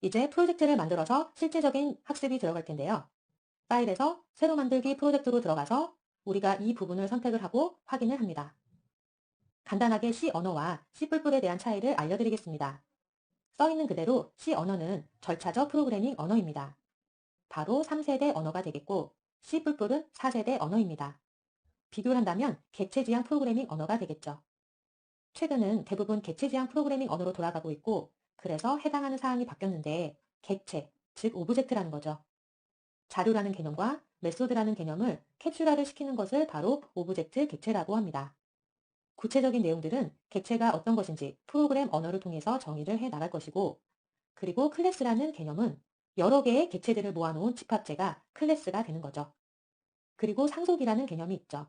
이제 프로젝트를 만들어서 실제적인 학습이 들어갈 텐데요. 파일에서 새로 만들기 프로젝트로 들어가서 우리가 이 부분을 선택을 하고 확인을 합니다. 간단하게 C 언어와 C++에 대한 차이를 알려드리겠습니다. 써있는 그대로 C 언어는 절차적 프로그래밍 언어입니다. 바로 3세대 언어가 되겠고 C++은 4세대 언어입니다. 비교를 한다면 객체지향 프로그래밍 언어가 되겠죠. 최근은 대부분 객체지향 프로그래밍 언어로 돌아가고 있고 그래서 해당하는 사항이 바뀌었는데 객체, 즉 오브젝트라는 거죠. 자료라는 개념과 메소드라는 개념을 캡슐화를 시키는 것을 바로 오브젝트 객체라고 합니다. 구체적인 내용들은 객체가 어떤 것인지 프로그램 언어를 통해서 정의를 해 나갈 것이고 그리고 클래스라는 개념은 여러 개의 객체들을 모아놓은 집합체가 클래스가 되는 거죠. 그리고 상속이라는 개념이 있죠.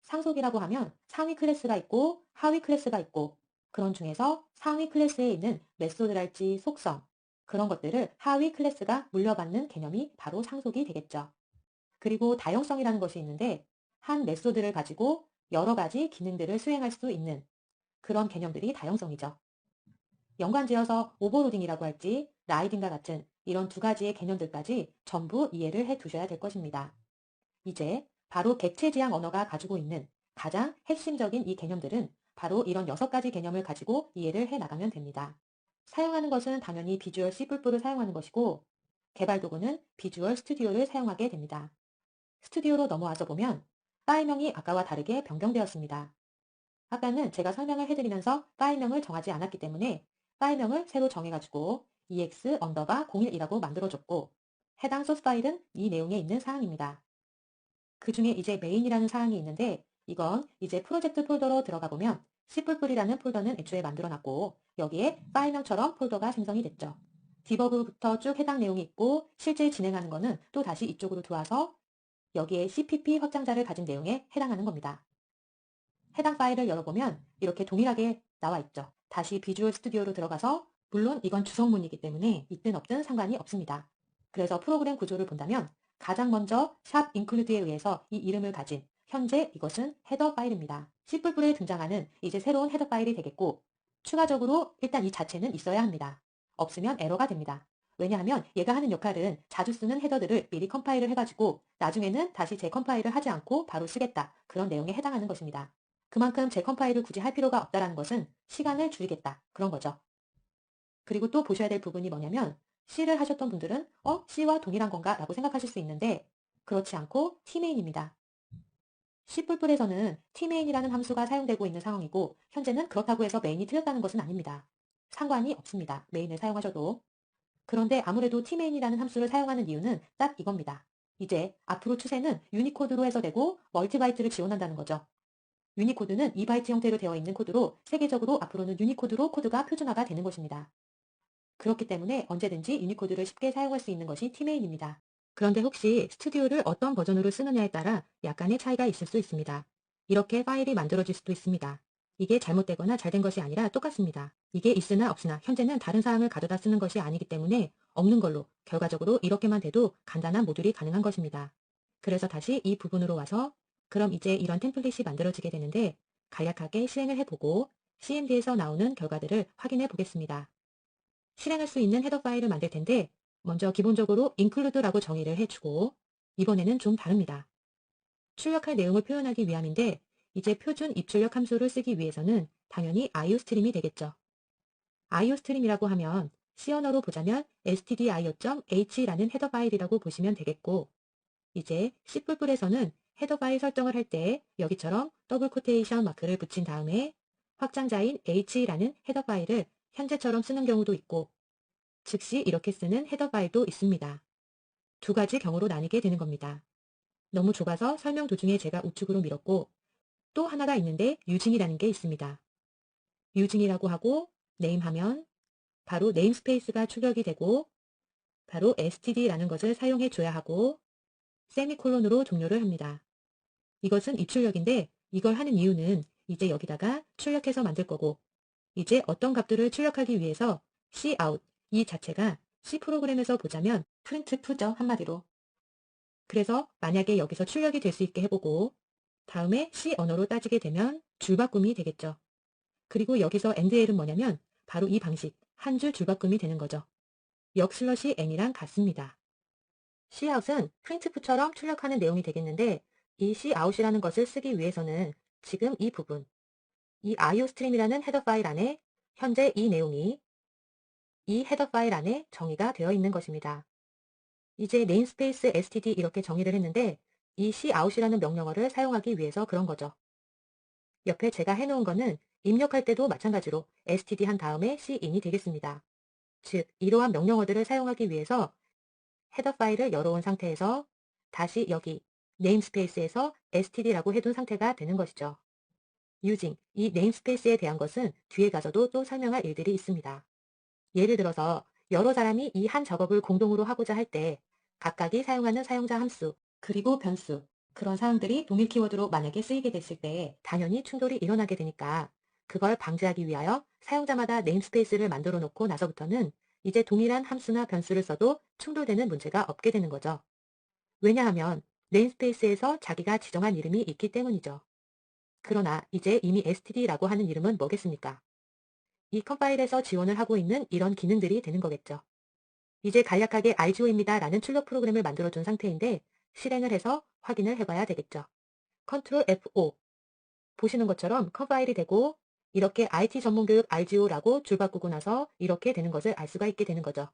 상속이라고 하면 상위 클래스가 있고 하위 클래스가 있고 그런 중에서 상위 클래스에 있는 메소드랄지 속성 그런 것들을 하위 클래스가 물려받는 개념이 바로 상속이 되겠죠. 그리고 다용성이라는 것이 있는데 한 메소드를 가지고 여러 가지 기능들을 수행할 수 있는 그런 개념들이 다용성이죠. 연관지어서 오버로딩이라고 할지 라이딩과 같은 이런 두 가지의 개념들까지 전부 이해를 해 두셔야 될 것입니다. 이제 바로 객체지향 언어가 가지고 있는 가장 핵심적인 이 개념들은 바로 이런 6가지 개념을 가지고 이해를 해 나가면 됩니다. 사용하는 것은 당연히 비주얼 C++를 사용하는 것이고 개발 도구는 비주얼 스튜디오를 사용하게 됩니다. 스튜디오로 넘어와서 보면 파일명이 아까와 다르게 변경되었습니다. 아까는 제가 설명을 해드리면서 파일명을 정하지 않았기 때문에 파일명을 새로 정해가지고 ex_01이라고 만들어줬고 해당 소스 파일은 이 내용에 있는 사항입니다. 그 중에 이제 메인이라는 사항이 있는데 이건 이제 프로젝트 폴더로 들어가 보면 C++이라는 폴더는 애초에 만들어놨고 여기에 파일명처럼 폴더가 생성이 됐죠. 디버그부터 쭉 해당 내용이 있고 실제 진행하는 거는 또 다시 이쪽으로 들어와서 여기에 CPP 확장자를 가진 내용에 해당하는 겁니다. 해당 파일을 열어보면 이렇게 동일하게 나와 있죠. 다시 비주얼 스튜디오로 들어가서 물론 이건 주성문이기 때문에 있든 없든 상관이 없습니다. 그래서 프로그램 구조를 본다면 가장 먼저 샵 include에 의해서 이 이름을 가진 현재 이것은 헤더 파일입니다. C++에 등장하는 이제 새로운 헤더 파일이 되겠고 추가적으로 일단 이 자체는 있어야 합니다. 없으면 에러가 됩니다. 왜냐하면 얘가 하는 역할은 자주 쓰는 헤더들을 미리 컴파일을 해가지고 나중에는 다시 재컴파일을 하지 않고 바로 쓰겠다. 그런 내용에 해당하는 것입니다. 그만큼 재컴파일을 굳이 할 필요가 없다는 것은 시간을 줄이겠다. 그런 거죠. 그리고 또 보셔야 될 부분이 뭐냐면 C를 하셨던 분들은 C와 동일한 건가? 라고 생각하실 수 있는데 그렇지 않고 tmain입니다. C++에서는 tmain이라는 함수가 사용되고 있는 상황이고 현재는 그렇다고 해서 메인이 틀렸다는 것은 아닙니다. 상관이 없습니다. 메인을 사용하셔도. 그런데 아무래도 tmain이라는 함수를 사용하는 이유는 딱 이겁니다. 이제 앞으로 추세는 유니코드로 해서되고 멀티바이트를 지원한다는 거죠. 유니코드는 2바이트 형태로 되어 있는 코드로 세계적으로 앞으로는 유니코드로 코드가 표준화가 되는 것입니다. 그렇기 때문에 언제든지 유니코드를 쉽게 사용할 수 있는 것이 tmain입니다. 그런데 혹시 스튜디오를 어떤 버전으로 쓰느냐에 따라 약간의 차이가 있을 수 있습니다. 이렇게 파일이 만들어질 수도 있습니다. 이게 잘못되거나 잘된 것이 아니라 똑같습니다. 이게 있으나 없으나 현재는 다른 사항을 가져다 쓰는 것이 아니기 때문에 없는 걸로 결과적으로 이렇게만 돼도 간단한 모듈이 가능한 것입니다. 그래서 다시 이 부분으로 와서 그럼 이제 이런 템플릿이 만들어지게 되는데 간략하게 실행을 해보고 CMD에서 나오는 결과들을 확인해 보겠습니다. 실행할 수 있는 헤더 파일을 만들 텐데 먼저 기본적으로 include라고 정의를 해주고 이번에는 좀 다릅니다. 출력할 내용을 표현하기 위함인데 이제 표준 입출력 함수를 쓰기 위해서는 당연히 iostream이 되겠죠. iostream이라고 하면 C 언어로 보자면 stdio.h라는 헤더 파일이라고 보시면 되겠고 이제 C++에서는 헤더 파일 설정을 할 때 여기처럼 더블 코테이션 마크를 붙인 다음에 확장자인 h라는 헤더 파일을 현재처럼 쓰는 경우도 있고 즉시 이렇게 쓰는 헤더 파일도 있습니다. 두 가지 경우로 나뉘게 되는 겁니다. 너무 좁아서 설명 도중에 제가 우측으로 밀었고 또 하나가 있는데 유징이라는 게 있습니다. 유징이라고 하고 네임 하면 바로 네임스페이스가 출력이 되고 바로 std라는 것을 사용해 줘야 하고 세미콜론으로 종료를 합니다. 이것은 입출력인데 이걸 하는 이유는 이제 여기다가 출력해서 만들 거고 이제 어떤 값들을 출력하기 위해서 cout 이 자체가 C 프로그램에서 보자면 printf죠 한마디로. 그래서 만약에 여기서 출력이 될 수 있게 해보고 다음에 C 언어로 따지게 되면 줄바꿈이 되겠죠. 그리고 여기서 endl은 뭐냐면 바로 이 방식 한 줄 줄바꿈이 되는 거죠. 역슬러시 n이랑 같습니다. cout은 printf처럼 출력하는 내용이 되겠는데 이 cout이라는 것을 쓰기 위해서는 지금 이 부분, 이 iostream이라는 헤더 파일 안에 현재 이 내용이 이 헤더 파일 안에 정의가 되어 있는 것입니다. 이제 네임스페이스 std 이렇게 정의를 했는데 이 cout이라는 명령어를 사용하기 위해서 그런 거죠. 옆에 제가 해놓은 거는 입력할 때도 마찬가지로 std 한 다음에 cin이 되겠습니다. 즉, 이러한 명령어들을 사용하기 위해서 헤더 파일을 열어온 상태에서 다시 여기 네임스페이스에서 std라고 해둔 상태가 되는 것이죠. using 이 네임스페이스에 대한 것은 뒤에 가서도 또 설명할 일들이 있습니다. 예를 들어서 여러 사람이 이 한 작업을 공동으로 하고자 할 때 각각이 사용하는 사용자 함수, 그리고 변수, 그런 사항들이 동일 키워드로 만약에 쓰이게 됐을 때 당연히 충돌이 일어나게 되니까 그걸 방지하기 위하여 사용자마다 네임스페이스를 만들어 놓고 나서부터는 이제 동일한 함수나 변수를 써도 충돌되는 문제가 없게 되는 거죠. 왜냐하면 네임스페이스에서 자기가 지정한 이름이 있기 때문이죠. 그러나 이제 이미 std라고 하는 이름은 뭐겠습니까? 이 컴파일에서 지원을 하고 있는 이런 기능들이 되는 거겠죠. 이제 간략하게 RGO입니다 라는 출력 프로그램을 만들어둔 상태인데 실행을 해서 확인을 해봐야 되겠죠. Ctrl F5 보시는 것처럼 컴파일이 되고 이렇게 IT 전문교육 RGO라고 줄 바꾸고 나서 이렇게 되는 것을 알 수가 있게 되는 거죠.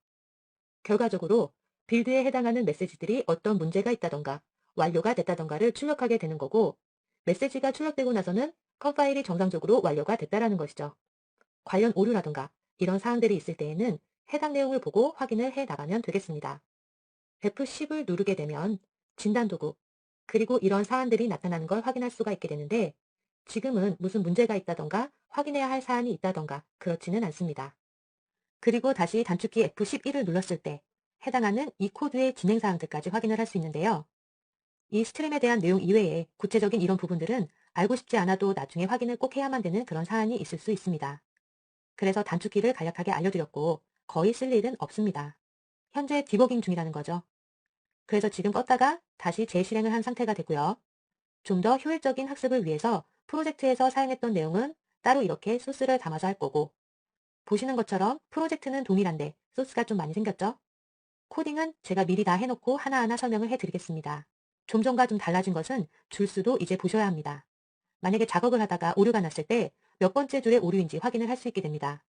결과적으로 빌드에 해당하는 메시지들이 어떤 문제가 있다던가 완료가 됐다던가를 출력하게 되는 거고 메시지가 출력되고 나서는 컴파일이 정상적으로 완료가 됐다라는 것이죠. 관련 오류라던가 이런 사항들이 있을 때에는 해당 내용을 보고 확인을 해 나가면 되겠습니다. F10을 누르게 되면 진단도구, 그리고 이런 사안들이 나타나는 걸 확인할 수가 있게 되는데 지금은 무슨 문제가 있다던가 확인해야 할 사안이 있다던가 그렇지는 않습니다. 그리고 다시 단축키 F11을 눌렀을 때 해당하는 이 코드의 진행 사항들까지 확인을 할 수 있는데요. 이 스트림에 대한 내용 이외에 구체적인 이런 부분들은 알고 싶지 않아도 나중에 확인을 꼭 해야만 되는 그런 사안이 있을 수 있습니다. 그래서 단축키를 간략하게 알려드렸고 거의 쓸 일은 없습니다. 현재 디버깅 중이라는 거죠. 그래서 지금 껐다가 다시 재실행을 한 상태가 되고요. 좀 더 효율적인 학습을 위해서 프로젝트에서 사용했던 내용은 따로 이렇게 소스를 담아서 할 거고 보시는 것처럼 프로젝트는 동일한데 소스가 좀 많이 생겼죠? 코딩은 제가 미리 다 해놓고 하나하나 설명을 해드리겠습니다. 좀 전과 좀 달라진 것은 줄수도 이제 보셔야 합니다. 만약에 작업을 하다가 오류가 났을 때 몇 번째 줄의 오류인지 확인을 할 수 있게 됩니다.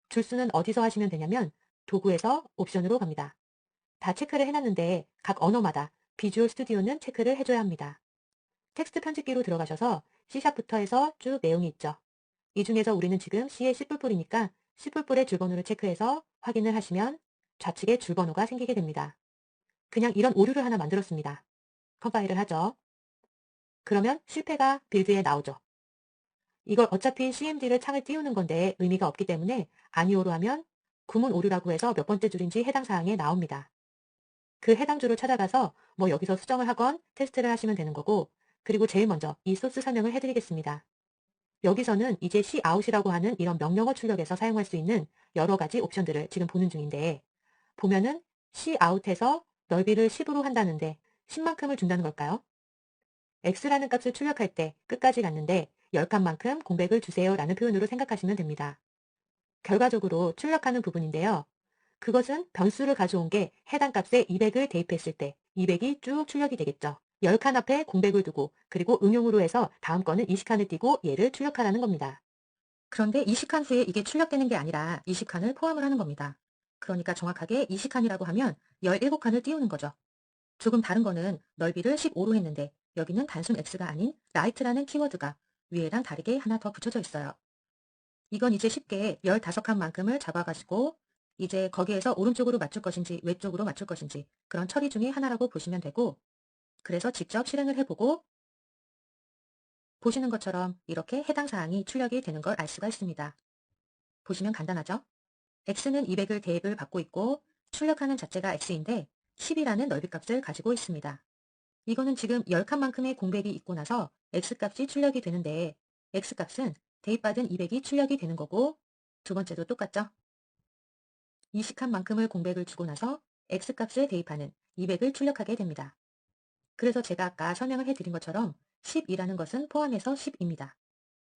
줄수는 어디서 하시면 되냐면 도구에서 옵션으로 갑니다. 다 체크를 해놨는데 각 언어마다 비주얼 스튜디오는 체크를 해줘야 합니다. 텍스트 편집기로 들어가셔서 C샵부터 해서 쭉 내용이 있죠. 이 중에서 우리는 지금 C의 C++이니까 C++의 줄번호를 체크해서 확인을 하시면 좌측에 줄번호가 생기게 됩니다. 그냥 이런 오류를 하나 만들었습니다. 컴파일을 하죠. 그러면 실패가 빌드에 나오죠. 이걸 어차피 CMD를 창을 띄우는 건데 의미가 없기 때문에 아니오로 하면 구문 오류라고 해서 몇 번째 줄인지 해당 사항에 나옵니다. 그 해당 줄을 찾아가서 뭐 여기서 수정을 하건 테스트를 하시면 되는 거고 그리고 제일 먼저 이 소스 설명을 해드리겠습니다. 여기서는 이제 cout이라고 하는 이런 명령어 출력에서 사용할 수 있는 여러 가지 옵션들을 지금 보는 중인데 보면은 cout에서 넓이를 10으로 한다는데 10만큼을 준다는 걸까요? x라는 값을 출력할 때 끝까지 갔는데 10칸만큼 공백을 주세요 라는 표현으로 생각하시면 됩니다. 결과적으로 출력하는 부분인데요. 그것은 변수를 가져온 게 해당 값에 200을 대입했을 때 200이 쭉 출력이 되겠죠. 10칸 앞에 공백을 두고 그리고 응용으로 해서 다음 거는 20칸을 띄고 얘를 출력하라는 겁니다. 그런데 20칸 수에 이게 출력되는 게 아니라 20칸을 포함을 하는 겁니다. 그러니까 정확하게 20칸이라고 하면 17칸을 띄우는 거죠. 조금 다른 거는 넓이를 15로 했는데 여기는 단순 x가 아닌 right라는 키워드가 위에랑 다르게 하나 더 붙여져 있어요. 이건 이제 쉽게 15칸만큼을 잡아가지고 이제 거기에서 오른쪽으로 맞출 것인지 왼쪽으로 맞출 것인지 그런 처리 중에 하나라고 보시면 되고 그래서 직접 실행을 해보고 보시는 것처럼 이렇게 해당 사항이 출력이 되는 걸 알 수가 있습니다. 보시면 간단하죠? x는 200을 대입을 받고 있고 출력하는 자체가 x인데 10이라는 넓이값을 가지고 있습니다. 이거는 지금 10칸만큼의 공백이 있고 나서 x값이 출력이 되는데 x값은 대입받은 200이 출력이 되는 거고 두 번째도 똑같죠? 20칸만큼을 공백을 주고 나서 x값을 대입하는 200을 출력하게 됩니다. 그래서 제가 아까 설명을 해드린 것처럼 10이라는 것은 포함해서 10입니다.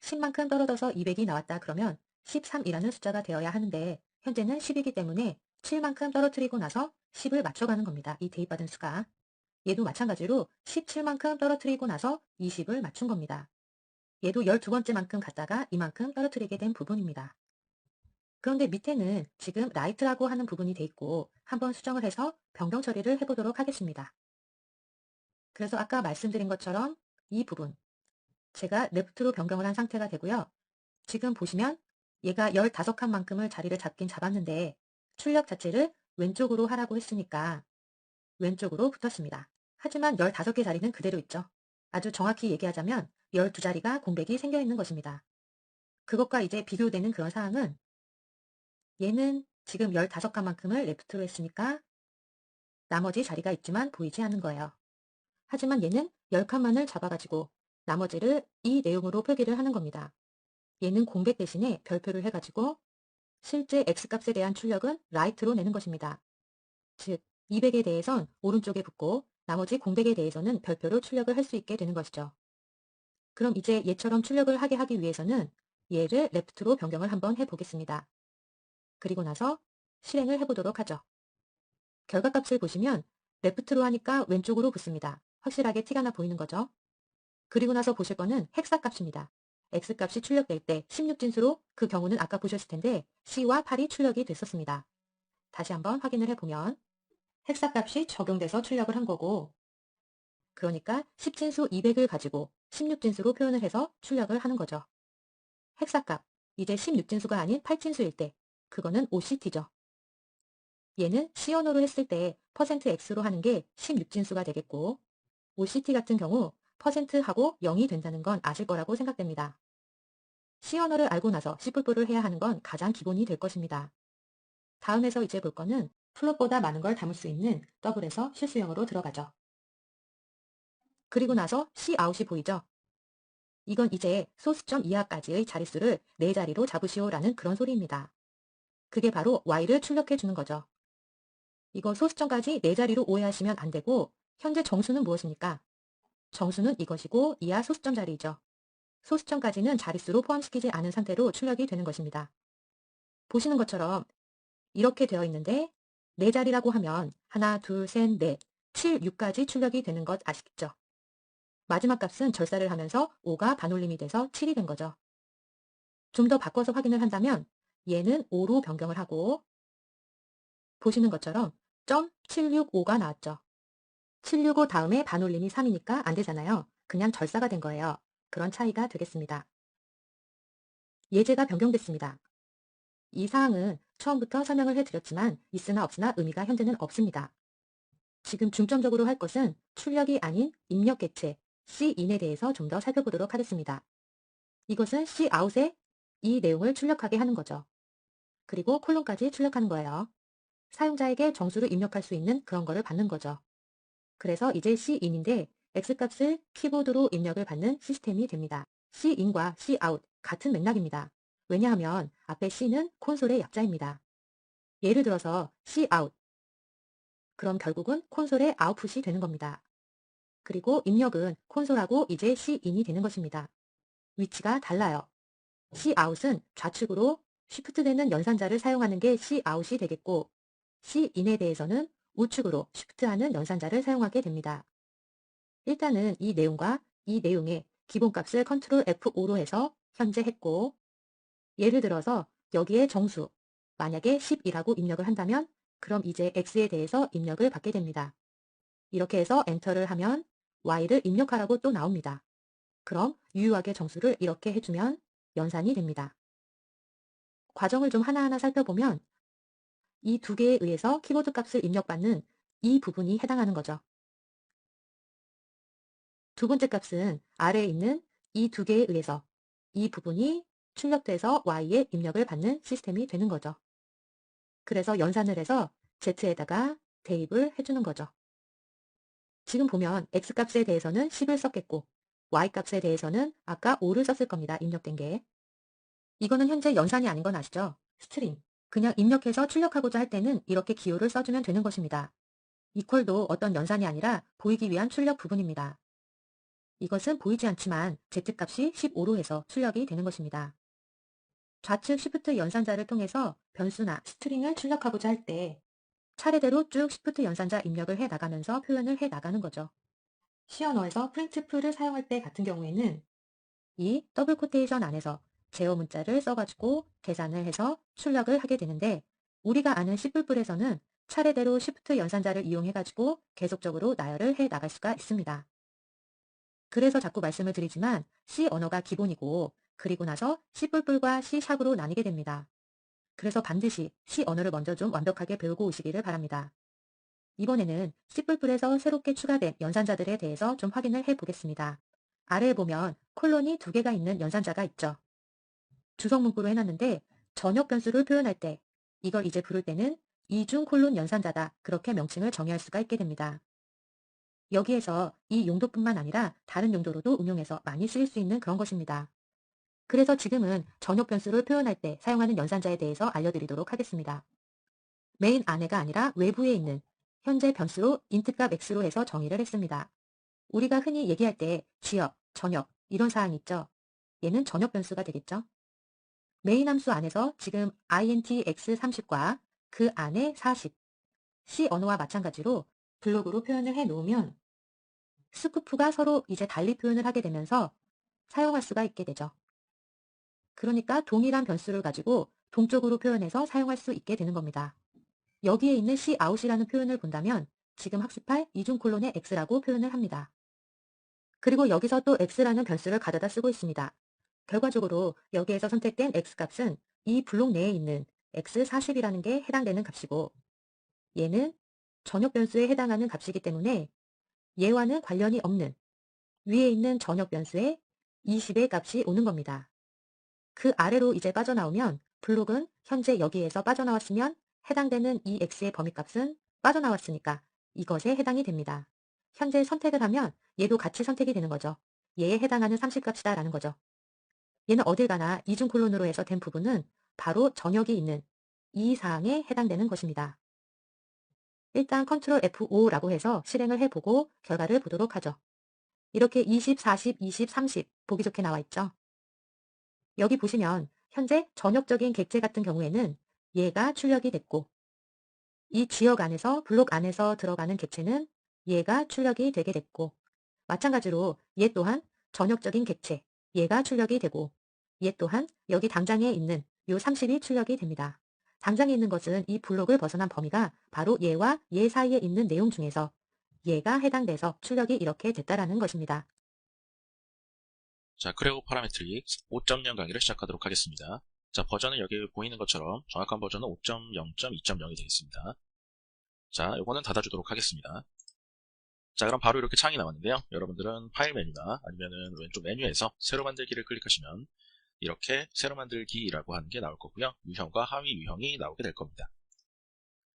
10만큼 떨어져서 200이 나왔다 그러면 13이라는 숫자가 되어야 하는데 현재는 10이기 때문에 17만큼 떨어뜨리고 나서 10을 맞춰가는 겁니다. 이 대입받은 수가. 얘도 마찬가지로 17만큼 떨어뜨리고 나서 20을 맞춘 겁니다. 얘도 12번째만큼 갔다가 이만큼 떨어뜨리게 된 부분입니다. 그런데 밑에는 지금 라이트라고 하는 부분이 돼 있고 한번 수정을 해서 변경 처리를 해보도록 하겠습니다. 그래서 아까 말씀드린 것처럼 이 부분 제가 레프트로 변경을 한 상태가 되고요. 지금 보시면 얘가 15칸만큼을 자리를 잡긴 잡았는데 출력 자체를 왼쪽으로 하라고 했으니까 왼쪽으로 붙었습니다. 하지만 15개 자리는 그대로 있죠. 아주 정확히 얘기하자면 12자리가 공백이 생겨 있는 것입니다. 그것과 이제 비교되는 그런 사항은 얘는 지금 15칸만큼을 레프트로 했으니까 나머지 자리가 있지만 보이지 않는 거예요. 하지만 얘는 10칸만을 잡아가지고 나머지를 이 내용으로 표기를 하는 겁니다. 얘는 공백 대신에 별표를 해가지고 실제 X값에 대한 출력은 right로 내는 것입니다. 즉 200에 대해선 오른쪽에 붙고 나머지 공백에 대해서는 별표로 출력을 할 수 있게 되는 것이죠. 그럼 이제 얘처럼 출력을 하게 하기 위해서는 얘를 left로 변경을 한번 해보겠습니다. 그리고 나서 실행을 해보도록 하죠. 결과값을 보시면 left로 하니까 왼쪽으로 붙습니다. 확실하게 티가 나 보이는 거죠. 그리고 나서 보실 거는 헥사값입니다. X값이 출력될 때 16진수로 그 경우는 아까 보셨을 텐데 C와 8이 출력이 됐었습니다. 다시 한번 확인을 해보면 헥사값이 적용돼서 출력을 한 거고 그러니까 10진수 200을 가지고 16진수로 표현을 해서 출력을 하는 거죠. 헥사값, 이제 16진수가 아닌 8진수일 때 그거는 OCT죠. 얘는 C언어로 했을 때 %X로 하는 게 16진수가 되겠고 OCT 같은 경우 %하고 0이 된다는 건 아실 거라고 생각됩니다. C언어를 알고 나서 C뿔뿔을 해야 하는 건 가장 기본이 될 것입니다. 다음에서 이제 볼 거는 플롯보다 많은 걸 담을 수 있는 더블에서 실수형으로 들어가죠. 그리고 나서 Cout이 보이죠? 이건 이제 소수점 이하까지의 자릿수를 4자리로 잡으시오라는 그런 소리입니다. 그게 바로 Y를 출력해 주는 거죠. 이거 소수점까지 4자리로 오해하시면 안 되고 현재 정수는 무엇입니까? 정수는 이것이고 이하 소수점 자리이죠. 소수점까지는 자릿수로 포함시키지 않은 상태로 출력이 되는 것입니다. 보시는 것처럼 이렇게 되어 있는데 4자리라고 하면 하나, 둘, 셋, 넷, 7, 6까지 출력이 되는 것 아시겠죠? 마지막 값은 절사를 하면서 5가 반올림이 돼서 7이 된 거죠. 좀 더 바꿔서 확인을 한다면 얘는 5로 변경을 하고 보시는 것처럼 .765가 나왔죠. 765 다음에 반올림이 3이니까 안 되잖아요. 그냥 절사가 된 거예요. 그런 차이가 되겠습니다. 예제가 변경됐습니다. 이 사항은 처음부터 설명을 해드렸지만 있으나 없으나 의미가 현재는 없습니다. 지금 중점적으로 할 것은 출력이 아닌 입력 객체 Cin에 대해서 좀 더 살펴보도록 하겠습니다. 이것은 Cout에 이 내용을 출력하게 하는 거죠. 그리고 콜론까지 출력하는 거예요. 사용자에게 정수를 입력할 수 있는 그런 거를 받는 거죠. 그래서 이제 Cin인데 X값을 키보드로 입력을 받는 시스템이 됩니다. Cin과 Cout 같은 맥락입니다. 왜냐하면 앞에 C는 콘솔의 약자입니다. 예를 들어서 Cout 그럼 결국은 콘솔의 아웃풋이 되는 겁니다. 그리고 입력은 콘솔하고 이제 Cin이 되는 것입니다. 위치가 달라요. Cout은 좌측으로 쉬프트되는 연산자를 사용하는 게 Cout이 되겠고 Cin에 대해서는 우측으로 쉬프트하는 연산자를 사용하게 됩니다. 일단은 이 내용과 이 내용의 기본값을 컨트롤 F5로 해서 현재 했고 예를 들어서 여기에 정수 만약에 10이라고 입력을 한다면 그럼 이제 X에 대해서 입력을 받게 됩니다. 이렇게 해서 엔터를 하면 Y를 입력하라고 또 나옵니다. 그럼 유효하게 정수를 이렇게 해주면 연산이 됩니다. 과정을 좀 하나하나 살펴보면 이 두 개에 의해서 키보드 값을 입력받는 이 부분이 해당하는 거죠. 두 번째 값은 아래에 있는 이 두 개에 의해서 이 부분이 출력돼서 Y에 입력을 받는 시스템이 되는 거죠. 그래서 연산을 해서 Z에다가 대입을 해주는 거죠. 지금 보면 X값에 대해서는 10을 썼겠고 Y값에 대해서는 아까 5를 썼을 겁니다. 입력된 게. 이거는 현재 연산이 아닌 건 아시죠? 스트링. 그냥 입력해서 출력하고자 할 때는 이렇게 기호를 써주면 되는 것입니다. 이퀄도 어떤 연산이 아니라 보이기 위한 출력 부분입니다. 이것은 보이지 않지만 Z값이 15로 해서 출력이 되는 것입니다. 좌측 Shift 연산자를 통해서 변수나 스트링을 출력하고자 할 때 차례대로 쭉 Shift 연산자 입력을 해 나가면서 표현을 해 나가는 거죠. C 언어에서 printf를 사용할 때 같은 경우에는 이 더블 코테이션 안에서 제어 문자를 써가지고 계산을 해서 출력을 하게 되는데 우리가 아는 C++에서는 차례대로 Shift 연산자를 이용해가지고 계속적으로 나열을 해 나갈 수가 있습니다. 그래서 자꾸 말씀을 드리지만 C 언어가 기본이고 그리고 나서 C++과 C샵으로 나뉘게 됩니다. 그래서 반드시 C 언어를 먼저 좀 완벽하게 배우고 오시기를 바랍니다. 이번에는 C++에서 새롭게 추가된 연산자들에 대해서 좀 확인을 해보겠습니다. 아래에 보면 콜론이 2개가 있는 연산자가 있죠. 주석 문구로 해놨는데 전역 변수를 표현할 때 이걸 이제 부를 때는 이중 콜론 연산자다 그렇게 명칭을 정의할 수가 있게 됩니다. 여기에서 이 용도뿐만 아니라 다른 용도로도 응용해서 많이 쓰일 수 있는 그런 것입니다. 그래서 지금은 전역 변수를 표현할 때 사용하는 연산자에 대해서 알려드리도록 하겠습니다. 메인 안에가 아니라 외부에 있는 현재 변수로 인트값 x로 해서 정의를 했습니다. 우리가 흔히 얘기할 때 지역, 전역 이런 사항이 있죠. 얘는 전역 변수가 되겠죠. 메인 함수 안에서 지금 int x30과 그 안에 40, C 언어와 마찬가지로 블록으로 표현을 해 놓으면 스쿠프가 서로 이제 달리 표현을 하게 되면서 사용할 수가 있게 되죠. 그러니까 동일한 변수를 가지고 동쪽으로 표현해서 사용할 수 있게 되는 겁니다. 여기에 있는 cout이라는 표현을 본다면 지금 학습할 이중 콜론의 x라고 표현을 합니다. 그리고 여기서 또 x라는 변수를 가져다 쓰고 있습니다. 결과적으로 여기에서 선택된 x값은 이 블록 내에 있는 x40이라는 게 해당되는 값이고 얘는 전역 변수에 해당하는 값이기 때문에 얘와는 관련이 없는 위에 있는 전역 변수에 20의 값이 오는 겁니다. 그 아래로 이제 빠져나오면 블록은 현재 여기에서 빠져나왔으면 해당되는 이 x의 범위값은 빠져나왔으니까 이것에 해당이 됩니다. 현재 선택을 하면 얘도 같이 선택이 되는 거죠. 얘에 해당하는 30값이다 라는 거죠. 얘는 어딜 가나 이중 콜론으로 해서 된 부분은 바로 전역이 있는 이 사항에 해당되는 것입니다. 일단 컨트롤 F5라고 해서 실행을 해보고 결과를 보도록 하죠. 이렇게 20, 40, 20, 30 보기 좋게 나와 있죠. 여기 보시면 현재 전역적인 객체 같은 경우에는 얘가 출력이 됐고 이 지역 안에서 블록 안에서 들어가는 객체는 얘가 출력이 되게 됐고 마찬가지로 얘 또한 전역적인 객체 얘가 출력이 되고 얘 또한 여기 당장에 있는 요 30이 출력이 됩니다. 당장에 있는 것은 이 블록을 벗어난 범위가 바로 얘와 얘 사이에 있는 내용 중에서 얘가 해당돼서 출력이 이렇게 됐다라는 것입니다. 자, 크레오 파라메트릭 5.0 강의를 시작하도록 하겠습니다. 자, 버전은 여기 보이는 것처럼 정확한 버전은 5.0.2.0이 되겠습니다. 자, 요거는 닫아주도록 하겠습니다. 자, 그럼 바로 이렇게 창이 나왔는데요. 여러분들은 파일 메뉴나 아니면은 왼쪽 메뉴에서 새로 만들기를 클릭하시면 이렇게 새로 만들기라고 하는 게 나올 거고요. 유형과 하위 유형이 나오게 될 겁니다.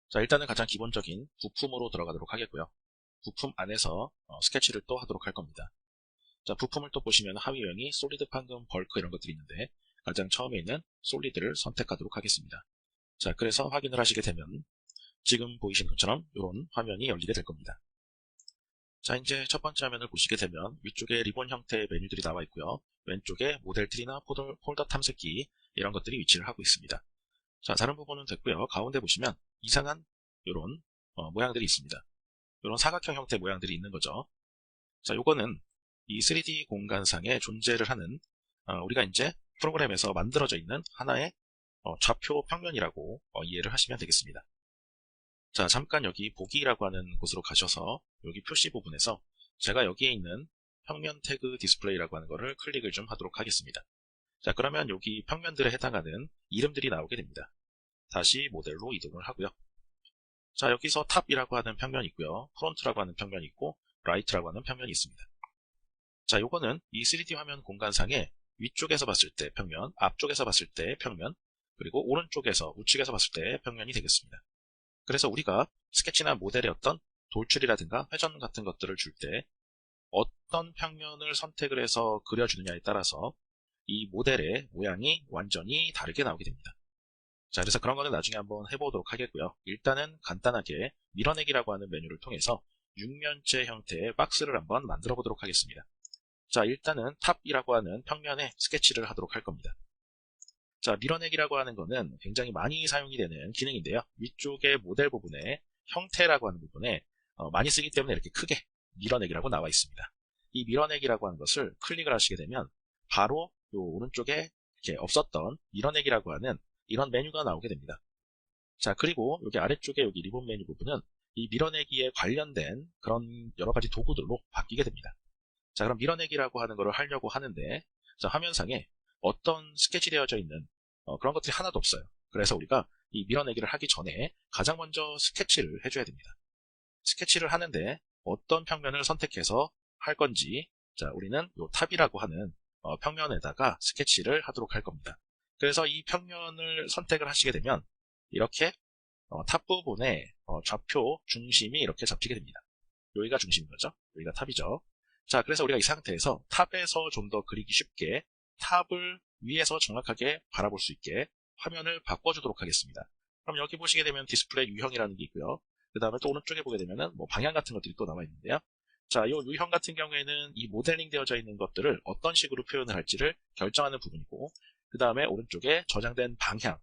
자, 일단은 가장 기본적인 부품으로 들어가도록 하겠고요. 부품 안에서 스케치를 또 하도록 할 겁니다. 자, 부품을 또 보시면 하위 유형이 솔리드, 판금, 벌크 이런 것들이 있는데 가장 처음에 있는 솔리드를 선택하도록 하겠습니다. 자, 그래서 확인을 하시게 되면 지금 보이시는 것처럼 이런 화면이 열리게 될 겁니다. 자, 이제 첫 번째 화면을 보시게 되면 위쪽에 리본 형태의 메뉴들이 나와 있고요. 왼쪽에 모델 트리나 폴더 탐색기 이런 것들이 위치를 하고 있습니다. 자, 다른 부분은 됐고요. 가운데 보시면 이상한 이런 모양들이 있습니다. 이런 사각형 형태 모양들이 있는 거죠. 자, 요거는 이 3D 공간상에 존재를 하는 우리가 이제 프로그램에서 만들어져 있는 하나의 좌표 평면이라고 이해를 하시면 되겠습니다. 자, 잠깐 여기 보기라고 하는 곳으로 가셔서 여기 표시 부분에서 제가 여기에 있는 평면 태그 디스플레이라고 하는 거를 클릭을 좀 하도록 하겠습니다. 자, 그러면 여기 평면들에 해당하는 이름들이 나오게 됩니다. 다시 모델로 이동을 하고요. 자, 여기서 탑이라고 하는 평면이 있고요. 프론트라고 하는 평면이 있고 라이트라고 하는 평면이 있습니다. 자, 요거는 이 3D 화면 공간상에 위쪽에서 봤을 때 평면, 앞쪽에서 봤을 때 평면, 그리고 오른쪽에서 우측에서 봤을 때 평면이 되겠습니다. 그래서 우리가 스케치나 모델의 어떤 돌출이라든가 회전 같은 것들을 줄 때 어떤 평면을 선택을 해서 그려주느냐에 따라서 이 모델의 모양이 완전히 다르게 나오게 됩니다. 자, 그래서 그런 거는 나중에 한번 해보도록 하겠고요. 일단은 간단하게 밀어내기라고 하는 메뉴를 통해서 육면체 형태의 박스를 한번 만들어 보도록 하겠습니다. 자, 일단은 탑이라고 하는 평면에 스케치를 하도록 할 겁니다. 자, 밀어내기라고 하는 거는 굉장히 많이 사용이 되는 기능인데요. 위쪽의 모델 부분에 형태라고 하는 부분에 많이 쓰기 때문에 이렇게 크게 밀어내기라고 나와 있습니다. 이 밀어내기라고 하는 것을 클릭을 하시게 되면 바로 요 오른쪽에 이렇게 없었던 밀어내기라고 하는 이런 메뉴가 나오게 됩니다. 자, 그리고 여기 아래쪽에 여기 리본 메뉴 부분은 이 밀어내기에 관련된 그런 여러 가지 도구들로 바뀌게 됩니다. 자, 그럼 밀어내기라고 하는 것을 하려고 하는데, 자, 화면상에 어떤 스케치 되어져 있는 그런 것들이 하나도 없어요. 그래서 우리가 이 밀어내기를 하기 전에 가장 먼저 스케치를 해줘야 됩니다. 스케치를 하는데 어떤 평면을 선택해서 할 건지, 자, 우리는 요 탑이라고 하는 평면에다가 스케치를 하도록 할 겁니다. 그래서 이 평면을 선택을 하시게 되면 이렇게 탑 부분에 좌표 중심이 이렇게 잡히게 됩니다. 여기가 중심인 거죠. 여기가 탑이죠. 자, 그래서 우리가 이 상태에서 탑에서 좀 더 그리기 쉽게 탑을 위에서 정확하게 바라볼 수 있게 화면을 바꿔주도록 하겠습니다. 그럼 여기 보시게 되면 디스플레이 유형이라는 게 있고요. 그 다음에 또 오른쪽에 보게 되면은 뭐 방향 같은 것들이 또 나와 있는데요. 자, 이 유형 같은 경우에는 이 모델링 되어져 있는 것들을 어떤 식으로 표현을 할지를 결정하는 부분이고, 그 다음에 오른쪽에 저장된 방향,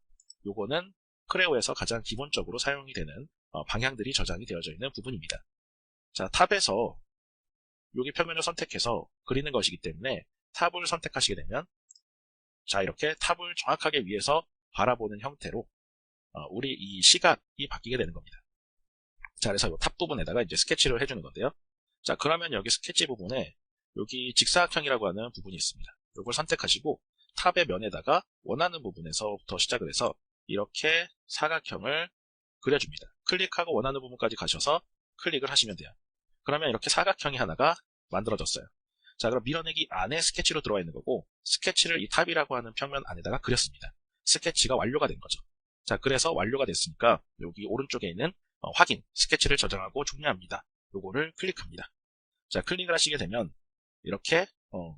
요거는 크레오에서 가장 기본적으로 사용이 되는 방향들이 저장이 되어져 있는 부분입니다. 자, 탑에서 여기 평면을 선택해서 그리는 것이기 때문에 탑을 선택하시게 되면, 자, 이렇게 탑을 정확하게 위에서 바라보는 형태로 우리 이 시각이 바뀌게 되는 겁니다. 자, 그래서 이 탑 부분에다가 이제 스케치를 해주는 건데요. 자, 그러면 여기 스케치 부분에 여기 직사각형이라고 하는 부분이 있습니다. 이걸 선택하시고 탑의 면에다가 원하는 부분에서부터 시작을 해서 이렇게 사각형을 그려줍니다. 클릭하고 원하는 부분까지 가셔서 클릭을 하시면 돼요. 그러면 이렇게 사각형이 하나가 만들어졌어요. 자, 그럼 밀어내기 안에 스케치로 들어와 있는 거고, 스케치를 이 탑이라고 하는 평면 안에다가 그렸습니다. 스케치가 완료가 된 거죠. 자, 그래서 완료가 됐으니까 여기 오른쪽에 있는 확인, 스케치를 저장하고 종료합니다. 요거를 클릭합니다. 자, 클릭을 하시게 되면 이렇게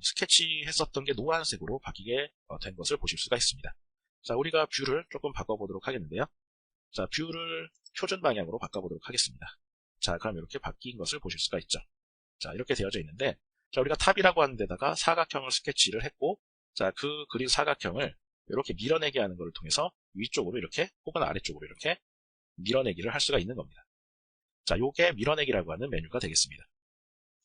스케치 했었던 게 노란색으로 바뀌게 된 것을 보실 수가 있습니다. 자, 우리가 뷰를 조금 바꿔보도록 하겠는데요. 자, 뷰를 표준 방향으로 바꿔보도록 하겠습니다. 자, 그럼 이렇게 바뀐 것을 보실 수가 있죠. 자, 이렇게 되어져 있는데, 자, 우리가 탑이라고 하는 데다가 사각형을 스케치를 했고, 자, 그 그린 사각형을 이렇게 밀어내기 하는 것을 통해서 위쪽으로 이렇게 혹은 아래쪽으로 이렇게 밀어내기를 할 수가 있는 겁니다. 자, 요게 밀어내기라고 하는 메뉴가 되겠습니다.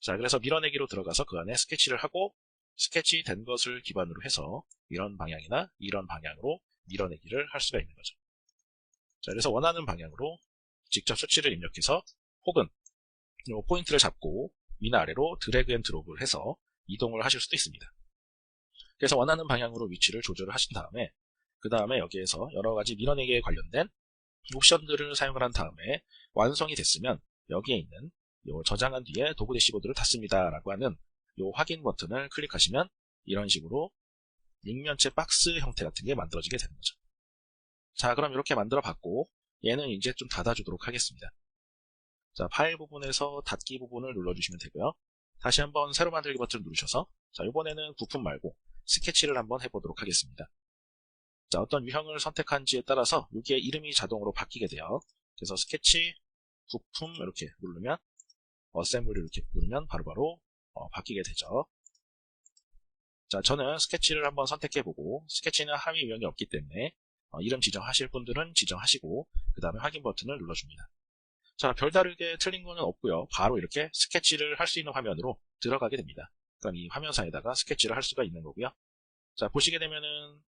자, 그래서 밀어내기로 들어가서 그 안에 스케치를 하고, 스케치 된 것을 기반으로 해서 이런 방향이나 이런 방향으로 밀어내기를 할 수가 있는 거죠. 자, 그래서 원하는 방향으로 직접 수치를 입력해서 혹은 요 포인트를 잡고 위나 아래로 드래그 앤 드롭을 해서 이동을 하실 수도 있습니다. 그래서 원하는 방향으로 위치를 조절을 하신 다음에 그 다음에 여기에서 여러 가지 밀어내기에 관련된 옵션들을 사용을 한 다음에 완성이 됐으면 여기에 있는 요 저장한 뒤에 도구 대시보드를 닫습니다 라고 하는 요 확인 버튼을 클릭하시면 이런 식으로 육면체 박스 형태 같은 게 만들어지게 되는 거죠. 자, 그럼 이렇게 만들어 봤고 얘는 이제 좀 닫아주도록 하겠습니다. 자, 파일 부분에서 닫기 부분을 눌러주시면 되고요. 다시 한번 새로 만들기 버튼을 누르셔서 자, 이번에는 부품 말고 스케치를 한번 해보도록 하겠습니다. 자, 어떤 유형을 선택한지에 따라서 여기에 이름이 자동으로 바뀌게 돼요. 그래서 스케치, 부품 이렇게 누르면 어셈블리 이렇게 누르면 바로바로 바뀌게 되죠. 자, 저는 스케치를 한번 선택해보고 스케치는 하위 유형이 없기 때문에 이름 지정하실 분들은 지정하시고 그 다음에 확인 버튼을 눌러줍니다. 자, 별다르게 틀린 거는 없고요. 바로 이렇게 스케치를 할 수 있는 화면으로 들어가게 됩니다. 그럼 이 화면상에다가 스케치를 할 수가 있는 거고요. 자, 보시게 되면은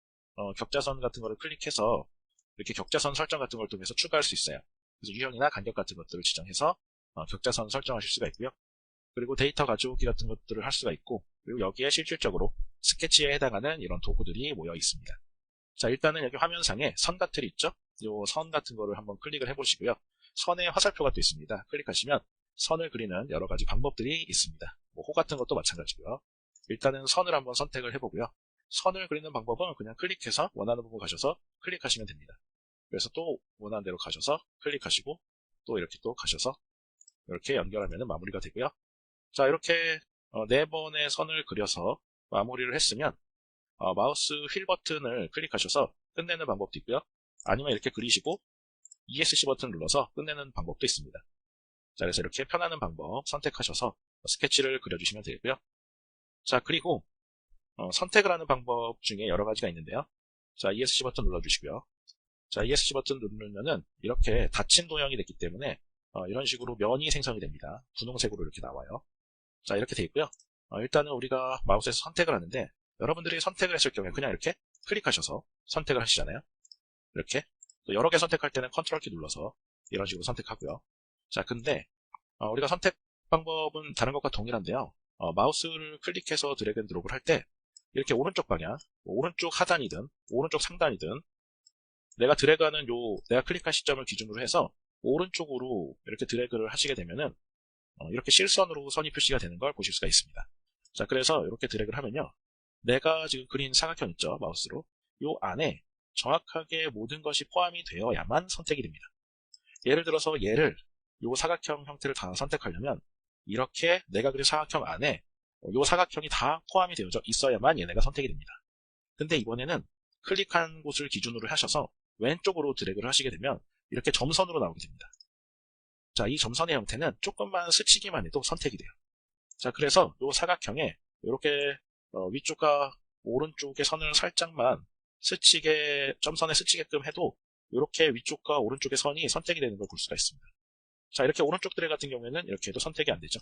격자선 같은 거를 클릭해서 이렇게 격자선 설정 같은 걸 통해서 추가할 수 있어요. 그래서 유형이나 간격 같은 것들을 지정해서 격자선 설정하실 수가 있고요. 그리고 데이터 가져오기 같은 것들을 할 수가 있고, 그리고 여기에 실질적으로 스케치에 해당하는 이런 도구들이 모여 있습니다. 자, 일단은 여기 화면상에 선 같은 있죠? 이 선 같은 거를 한번 클릭을 해보시고요. 선에 화살표가 또 있습니다. 클릭하시면 선을 그리는 여러 가지 방법들이 있습니다. 호 같은 것도 마찬가지고요. 일단은 선을 한번 선택을 해보고요. 선을 그리는 방법은 그냥 클릭해서 원하는 부분 가셔서 클릭하시면 됩니다. 그래서 또 원하는 대로 가셔서 클릭하시고 또 이렇게 또 가셔서 이렇게 연결하면 마무리가 되고요. 자, 이렇게 4번의 선을 그려서 마무리를 했으면 마우스 휠 버튼을 클릭하셔서 끝내는 방법도 있고요. 아니면 이렇게 그리시고 ESC 버튼을 눌러서 끝내는 방법도 있습니다. 자, 그래서 이렇게 편하는 방법 선택하셔서 스케치를 그려주시면 되고요. 자, 그리고 선택을 하는 방법 중에 여러 가지가 있는데요. 자, ESC 버튼 눌러주시고요. 자, ESC 버튼 누르면은 이렇게 닫힌 도형이 됐기 때문에 이런 식으로 면이 생성이 됩니다. 분홍색으로 이렇게 나와요. 자, 이렇게 돼 있고요. 일단은 우리가 마우스에서 선택을 하는데 여러분들이 선택을 했을 경우에 그냥 이렇게 클릭하셔서 선택을 하시잖아요. 이렇게 또 여러 개 선택할 때는 컨트롤 키 눌러서 이런 식으로 선택하고요. 자, 근데 우리가 선택 방법은 다른 것과 동일한데요. 마우스를 클릭해서 드래그 앤 드롭을 할 때 이렇게 오른쪽 방향, 오른쪽 하단이든 오른쪽 상단이든 내가 드래그하는 내가 클릭한 시점을 기준으로 해서 오른쪽으로 이렇게 드래그를 하시게 되면은 이렇게 실선으로 선이 표시가 되는 걸 보실 수가 있습니다. 자, 그래서 이렇게 드래그를 하면요. 내가 지금 그린 사각형 있죠, 마우스로. 요 안에 정확하게 모든 것이 포함이 되어야만 선택이 됩니다. 예를 들어서 요 사각형 형태를 다 선택하려면 이렇게 내가 그린 사각형 안에 요 사각형이 다 포함이 되어져 있어야만 얘네가 선택이 됩니다. 근데 이번에는 클릭한 곳을 기준으로 하셔서 왼쪽으로 드래그를 하시게 되면 이렇게 점선으로 나오게 됩니다. 자, 이 점선의 형태는 조금만 스치기만 해도 선택이 돼요. 자, 그래서 요 사각형에 이렇게 위쪽과 오른쪽의 선을 살짝만 점선에 스치게끔 해도 이렇게 위쪽과 오른쪽의 선이 선택이 되는 걸 볼 수가 있습니다. 자, 이렇게 오른쪽 드래그 같은 경우에는 이렇게 해도 선택이 안 되죠.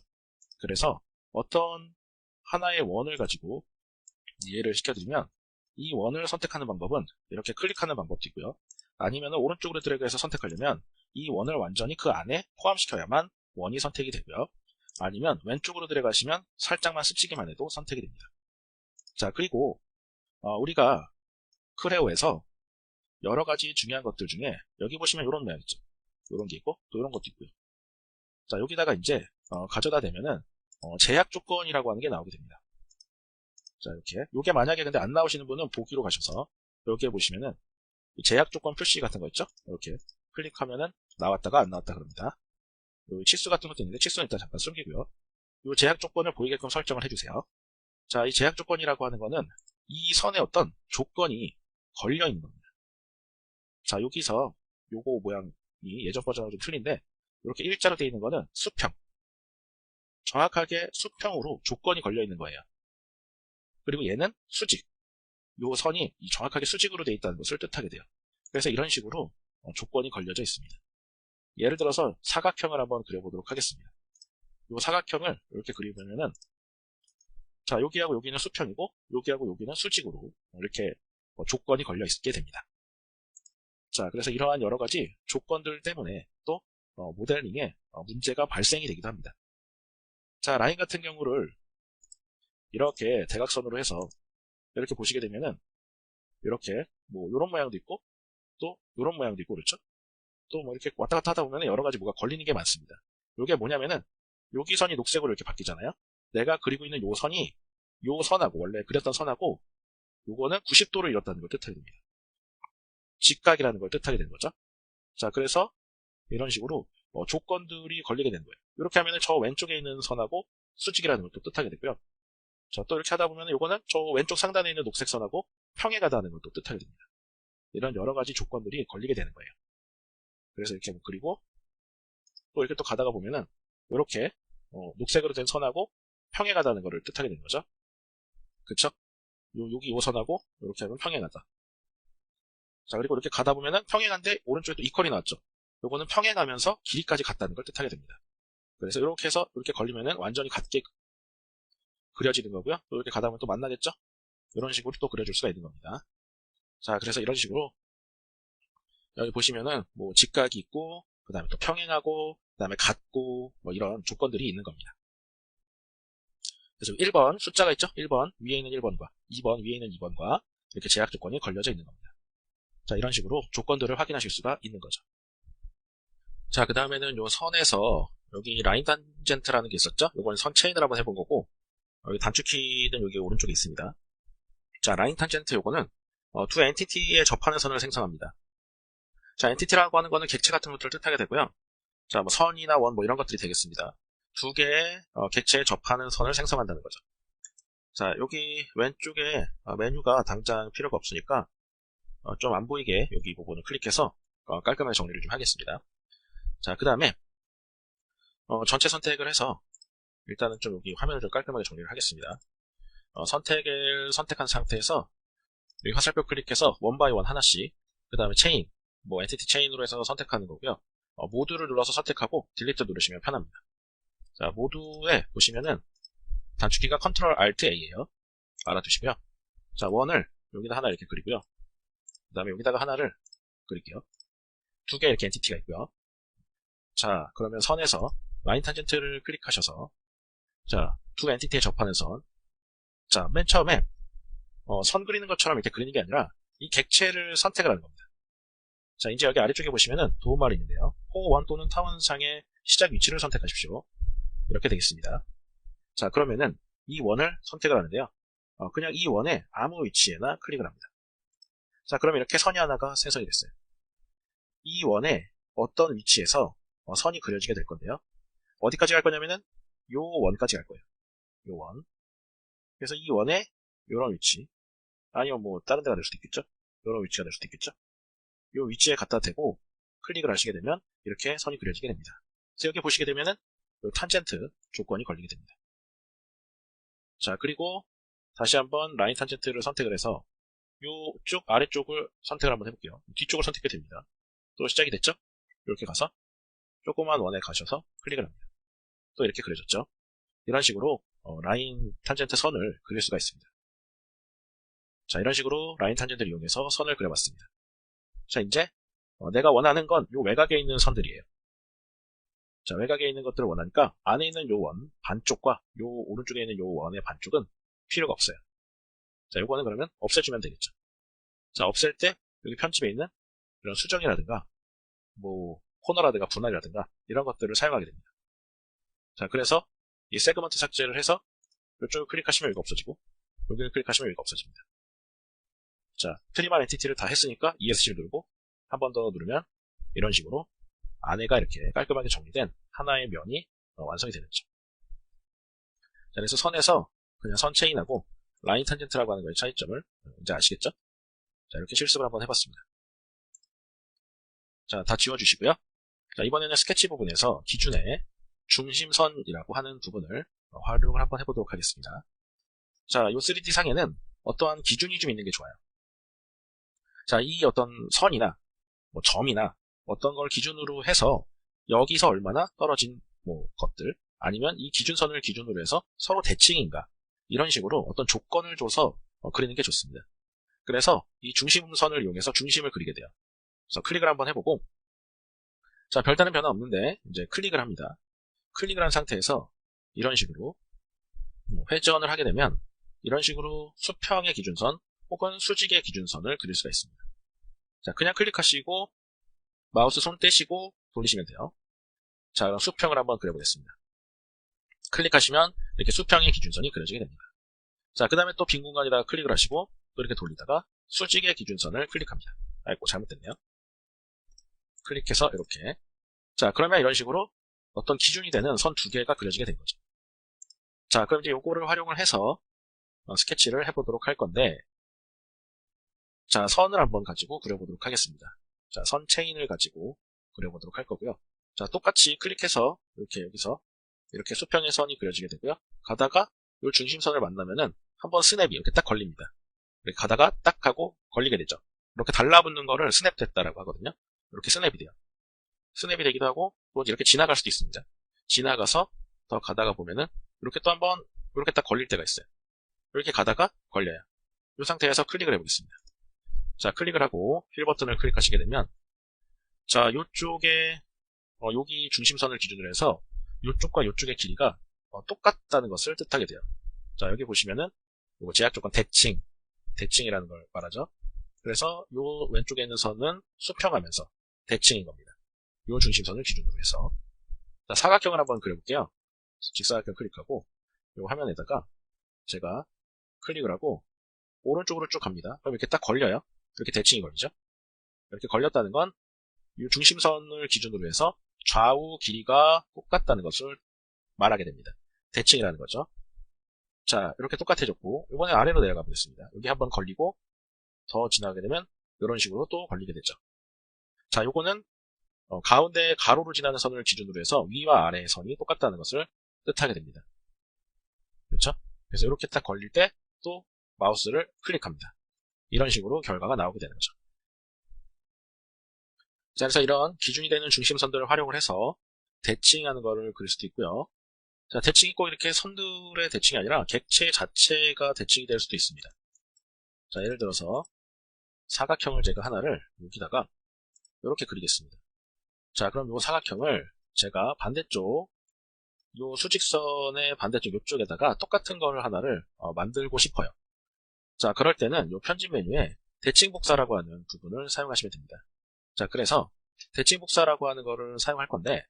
그래서 어떤 하나의 원을 가지고 이해를 시켜드리면 이 원을 선택하는 방법은 이렇게 클릭하는 방법도 있고요. 아니면 오른쪽으로 드래그해서 선택하려면 이 원을 완전히 그 안에 포함시켜야만 원이 선택이 되고요. 아니면 왼쪽으로 드래그하시면 살짝만 스치기만 해도 선택이 됩니다. 자, 그리고 우리가 크레오에서 여러 가지 중요한 것들 중에 여기 보시면 이런 모양 있죠. 이런 게 있고 또 이런 것도 있고요. 자, 여기다가 이제 가져다 대면은 제약 조건이라고 하는 게 나오게 됩니다. 자, 이렇게 요게 만약에 근데 안 나오시는 분은 보기로 가셔서 여기에 보시면은 제약 조건 표시 같은 거 있죠? 이렇게 클릭하면은 나왔다가 안 나왔다 그럽니다. 요 치수 같은 것도 있는데 치수는 일단 잠깐 숨기고요. 요 제약 조건을 보이게끔 설정을 해주세요. 자, 이 제약 조건이라고 하는 거는 이 선에 어떤 조건이 걸려 있는 겁니다. 자, 여기서 요거 모양이 예전 버전하고 좀 틀린데 이렇게 일자로 되어 있는 거는 수평. 정확하게 수평으로 조건이 걸려 있는 거예요. 그리고 얘는 수직. 요 선이 정확하게 수직으로 되어 있다는 것을 뜻하게 돼요. 그래서 이런 식으로 조건이 걸려져 있습니다. 예를 들어서 사각형을 한번 그려보도록 하겠습니다. 요 사각형을 이렇게 그리면은 자, 여기하고 여기는 수평이고 여기하고 여기는 수직으로 이렇게 조건이 걸려 있게 됩니다. 자, 그래서 이러한 여러 가지 조건들 때문에 또 모델링에 문제가 발생이 되기도 합니다. 자, 라인 같은 경우를 이렇게 대각선으로 해서 이렇게 보시게 되면은 이렇게 뭐 이런 모양도 있고 또 이런 모양도 있고 그렇죠? 또 뭐 이렇게 왔다 갔다 하다 보면 여러 가지 뭐가 걸리는 게 많습니다. 이게 뭐냐면은 여기 선이 녹색으로 이렇게 바뀌잖아요. 내가 그리고 있는 요 선이 요 선하고 원래 그렸던 선하고 요거는 90도를 잃었다는 걸 뜻하게 됩니다. 직각이라는 걸 뜻하게 되는 거죠. 자, 그래서 이런 식으로 조건들이 걸리게 되는 거예요. 이렇게 하면은 저 왼쪽에 있는 선하고 수직이라는 걸 또 뜻하게 되고요. 자, 또 이렇게 하다 보면 요거는 저 왼쪽 상단에 있는 녹색 선하고 평행하다는 걸 또 뜻하게 됩니다. 이런 여러 가지 조건들이 걸리게 되는 거예요. 그래서 이렇게 그리고 또 이렇게 또 가다가 보면은 이렇게 녹색으로 된 선하고 평행하다는 것을 뜻하게 되는 거죠. 그쵸? 여기 요 선하고 이렇게 하면 평행하다. 자, 그리고 이렇게 가다 보면은 평행한데 오른쪽에 또 이퀄이 나왔죠. 요거는 평행하면서 길이까지 같다는 걸 뜻하게 됩니다. 그래서 이렇게 해서 이렇게 걸리면은 완전히 같게 그려지는 거고요. 또 이렇게 가다 보면 또 만나겠죠? 이런 식으로 또 그려줄 수가 있는 겁니다. 자, 그래서 이런 식으로 여기 보시면은 뭐 직각이 있고 그 다음에 또 평행하고 그 다음에 같고 뭐 이런 조건들이 있는 겁니다. 그래서 1번 숫자가 있죠? 1번 위에 있는 1번과 2번 위에 있는 2번과 이렇게 제약 조건이 걸려져 있는 겁니다. 자, 이런 식으로 조건들을 확인하실 수가 있는 거죠. 자, 그 다음에는 요 선에서 여기 라인 탄젠트라는 게 있었죠? 요건 선 체인을 한번 해본 거고 여기 단축키는 여기 오른쪽에 있습니다. 자, 라인 탄젠트 요거는 두 엔티티에 접하는 선을 생성합니다. 자, 엔티티라고 하는 거는 객체 같은 것들을 뜻하게 되고요. 자, 뭐 선이나 원 뭐 이런 것들이 되겠습니다. 두 개의 객체에 접하는 선을 생성한다는 거죠. 자, 여기 왼쪽에 메뉴가 당장 필요가 없으니까 좀 안 보이게 여기 부분을 클릭해서 깔끔하게 정리를 좀 하겠습니다. 자, 그 다음에 전체 선택을 해서 일단은 좀 여기 화면을 좀 깔끔하게 정리를 하겠습니다. 선택을 선택한 상태에서 여기 화살표 클릭해서 원 바이 원 하나씩, 그 다음에 체인, 뭐 엔티티 체인으로 해서 선택하는 거고요. 모두를 눌러서 선택하고 딜리트 누르시면 편합니다. 자, 모두에 보시면은 단축키가 컨트롤 알트 A예요. 알아두시고요. 자, 원을 여기다 하나 이렇게 그리고요. 그 다음에 여기다가 하나를 그릴게요. 두 개 이렇게 엔티티가 있고요. 자, 그러면 선에서 라인 탄젠트를 클릭하셔서, 자, 두 엔티티에 접하는 선. 자, 맨 처음에 선 그리는 것처럼 이렇게 그리는 게 아니라 이 객체를 선택을 하는 겁니다. 자, 이제 여기 아래쪽에 보시면은 도움말이 있는데요. 호원 또는 타원상의 시작 위치를 선택하십시오. 이렇게 되겠습니다. 자, 그러면은 이 원을 선택을 하는데요. 그냥 이 원의 아무 위치에나 클릭을 합니다. 자, 그러면 이렇게 선이 하나가 생성이 됐어요. 이 원의 어떤 위치에서 선이 그려지게 될 건데요. 어디까지 갈 거냐면은 요 원까지 갈 거예요. 요 원. 그래서 이 원의 요런 위치, 아니면 뭐 다른 데가 될 수도 있겠죠. 요런 위치가 될 수도 있겠죠. 요 위치에 갖다 대고 클릭을 하시게 되면 이렇게 선이 그려지게 됩니다. 그래서 여기 보시게 되면은 요 탄젠트 조건이 걸리게 됩니다. 자, 그리고 다시 한번 라인 탄젠트를 선택을 해서 요쪽 아래쪽을 선택을 한번 해볼게요. 뒤쪽을 선택해 됩니다. 또 시작이 됐죠? 이렇게 가서 조그만 원에 가셔서 클릭을 합니다. 또 이렇게 그려졌죠? 이런 식으로 라인 탄젠트 선을 그릴 수가 있습니다. 자, 이런 식으로 라인 탄젠트를 이용해서 선을 그려봤습니다. 자, 이제 내가 원하는 건 요 외곽에 있는 선들이에요. 자, 외곽에 있는 것들을 원하니까 안에 있는 요 원 반쪽과 요 오른쪽에 있는 요 원의 반쪽은 필요가 없어요. 자, 요거는 그러면 없애주면 되겠죠. 자, 없앨 때 여기 편집에 있는 이런 수정이라든가 뭐 코너라든가 분할이라든가 이런 것들을 사용하게 됩니다. 자, 그래서 이 세그먼트 삭제를 해서 이쪽을 클릭하시면 여기가 없어지고 여기를 클릭하시면 여기가 없어집니다. 자, 트림한 엔티티를 다 했으니까 ESC를 누르고 한 번 더 누르면 이런 식으로 안에가 이렇게 깔끔하게 정리된 하나의 면이 완성이 되는 거죠. 자, 그래서 선에서 그냥 선 체인하고 라인 탄젠트라고 하는 거의 차이점을 이제 아시겠죠? 자, 이렇게 실습을 한번 해봤습니다. 자, 다 지워주시고요. 자, 이번에는 스케치 부분에서 기준의 중심선이라고 하는 부분을 활용을 한번 해보도록 하겠습니다. 자, 이 3D 상에는 어떠한 기준이 좀 있는 게 좋아요. 자, 이 어떤 선이나 뭐 점이나 어떤 걸 기준으로 해서 여기서 얼마나 떨어진 뭐 것들, 아니면 이 기준선을 기준으로 해서 서로 대칭인가, 이런 식으로 어떤 조건을 줘서 그리는 게 좋습니다. 그래서 이 중심선을 이용해서 중심을 그리게 돼요. 그래서 클릭을 한번 해보고, 자, 별다른 변화 없는데 이제 클릭을 합니다. 클릭을 한 상태에서 이런 식으로 회전을 하게 되면 이런 식으로 수평의 기준선 혹은 수직의 기준선을 그릴 수가 있습니다. 자, 그냥 클릭하시고 마우스 손 떼시고 돌리시면 돼요. 자, 그럼 수평을 한번 그려보겠습니다. 클릭하시면 이렇게 수평의 기준선이 그려지게 됩니다. 자, 그 다음에 또 빈 공간에다가 클릭을 하시고 또 이렇게 돌리다가 수직의 기준선을 클릭합니다. 아이고, 잘못됐네요. 클릭해서 이렇게. 자, 그러면 이런 식으로 어떤 기준이 되는 선 두 개가 그려지게 된 거죠. 자, 그럼 이제 요거를 활용을 해서 스케치를 해보도록 할 건데, 자, 선을 한번 가지고 그려보도록 하겠습니다. 자, 선 체인을 가지고 그려보도록 할 거고요. 자, 똑같이 클릭해서 이렇게 여기서 이렇게 수평의 선이 그려지게 되고요. 가다가 요 중심선을 만나면은 한번 스냅이 이렇게 딱 걸립니다. 이렇게 가다가 딱 하고 걸리게 되죠. 이렇게 달라붙는 거를 스냅 됐다라고 하거든요. 이렇게 스냅이 돼요. 스냅이 되기도 하고 또 이렇게 지나갈 수도 있습니다. 지나가서 더 가다가 보면은 이렇게 또 한번 이렇게 딱 걸릴 때가 있어요. 이렇게 가다가 걸려요. 이 상태에서 클릭을 해보겠습니다. 자, 클릭을 하고 휠 버튼을 클릭하시게 되면, 자, 요쪽에 여기 중심선을 기준으로 해서 요쪽과 요쪽의 길이가 똑같다는 것을 뜻하게 돼요. 자, 여기 보시면은 요거 제약 조건 대칭이라는 걸 말하죠. 그래서 요 왼쪽에 있는 선은 수평하면서 대칭인 겁니다. 요 중심선을 기준으로 해서. 자, 사각형을 한번 그려볼게요. 직사각형 클릭하고 요 화면에다가 제가 클릭을 하고 오른쪽으로 쭉 갑니다. 그럼 이렇게 딱 걸려요. 이렇게 대칭이 걸리죠. 이렇게 걸렸다는 건 이 중심선을 기준으로 해서 좌우 길이가 똑같다는 것을 말하게 됩니다. 대칭이라는 거죠. 자, 이렇게 똑같아졌고 이번에 아래로 내려가 보겠습니다. 여기 한번 걸리고 더 지나가게 되면 이런 식으로 또 걸리게 되죠. 자, 요거는 가운데 가로로 지나는 선을 기준으로 해서 위와 아래의 선이 똑같다는 것을 뜻하게 됩니다. 그렇죠? 그래서 이렇게 딱 걸릴 때 또 마우스를 클릭합니다. 이런 식으로 결과가 나오게 되는 거죠. 자, 그래서 이런 기준이 되는 중심선들을 활용을 해서 대칭하는 거를 그릴 수도 있고요. 자, 대칭이 꼭 이렇게 선들의 대칭이 아니라 객체 자체가 대칭이 될 수도 있습니다. 자, 예를 들어서 사각형을 제가 하나를 여기다가 이렇게 그리겠습니다. 자, 그럼 이 사각형을 제가 반대쪽, 이 수직선의 반대쪽 이쪽에다가 똑같은 거를 하나를 만들고 싶어요. 자, 그럴 때는 이 편집 메뉴에 대칭 복사라고 하는 부분을 사용하시면 됩니다. 자, 그래서 대칭 복사라고 하는 거를 사용할 건데,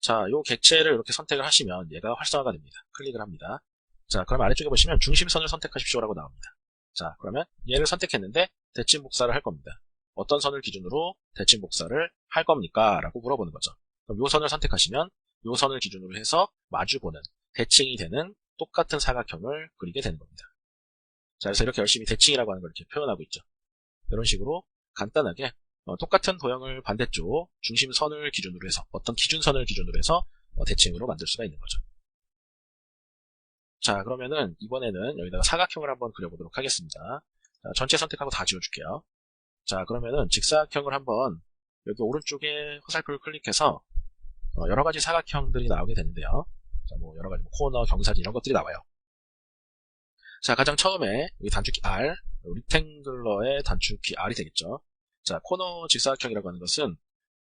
자, 요 객체를 이렇게 선택을 하시면 얘가 활성화가 됩니다. 클릭을 합니다. 자, 그럼 아래쪽에 보시면 중심선을 선택하십시오라고 나옵니다. 자, 그러면 얘를 선택했는데 대칭 복사를 할 겁니다. 어떤 선을 기준으로 대칭 복사를 할 겁니까? 라고 물어보는 거죠. 그럼 요 선을 선택하시면 요 선을 기준으로 해서 마주보는 대칭이 되는 똑같은 사각형을 그리게 되는 겁니다. 자, 그래서 이렇게 열심히 대칭이라고 하는 걸 이렇게 표현하고 있죠. 이런 식으로 간단하게 똑같은 도형을 반대쪽 중심선을 기준으로 해서 어떤 기준선을 기준으로 해서 대칭으로 만들 수가 있는 거죠. 자, 그러면은 이번에는 여기다가 사각형을 한번 그려보도록 하겠습니다. 자, 전체 선택하고 다 지워줄게요. 자, 그러면은 직사각형을 한번 여기 오른쪽에 화살표를 클릭해서 여러가지 사각형들이 나오게 되는데요. 자, 뭐 여러가지 코너, 경사진 이런 것들이 나와요. 자, 가장 처음에 여기 단축키 R, 리탱글러의 단축키 R이 되겠죠. 자, 코너 직사각형이라고 하는 것은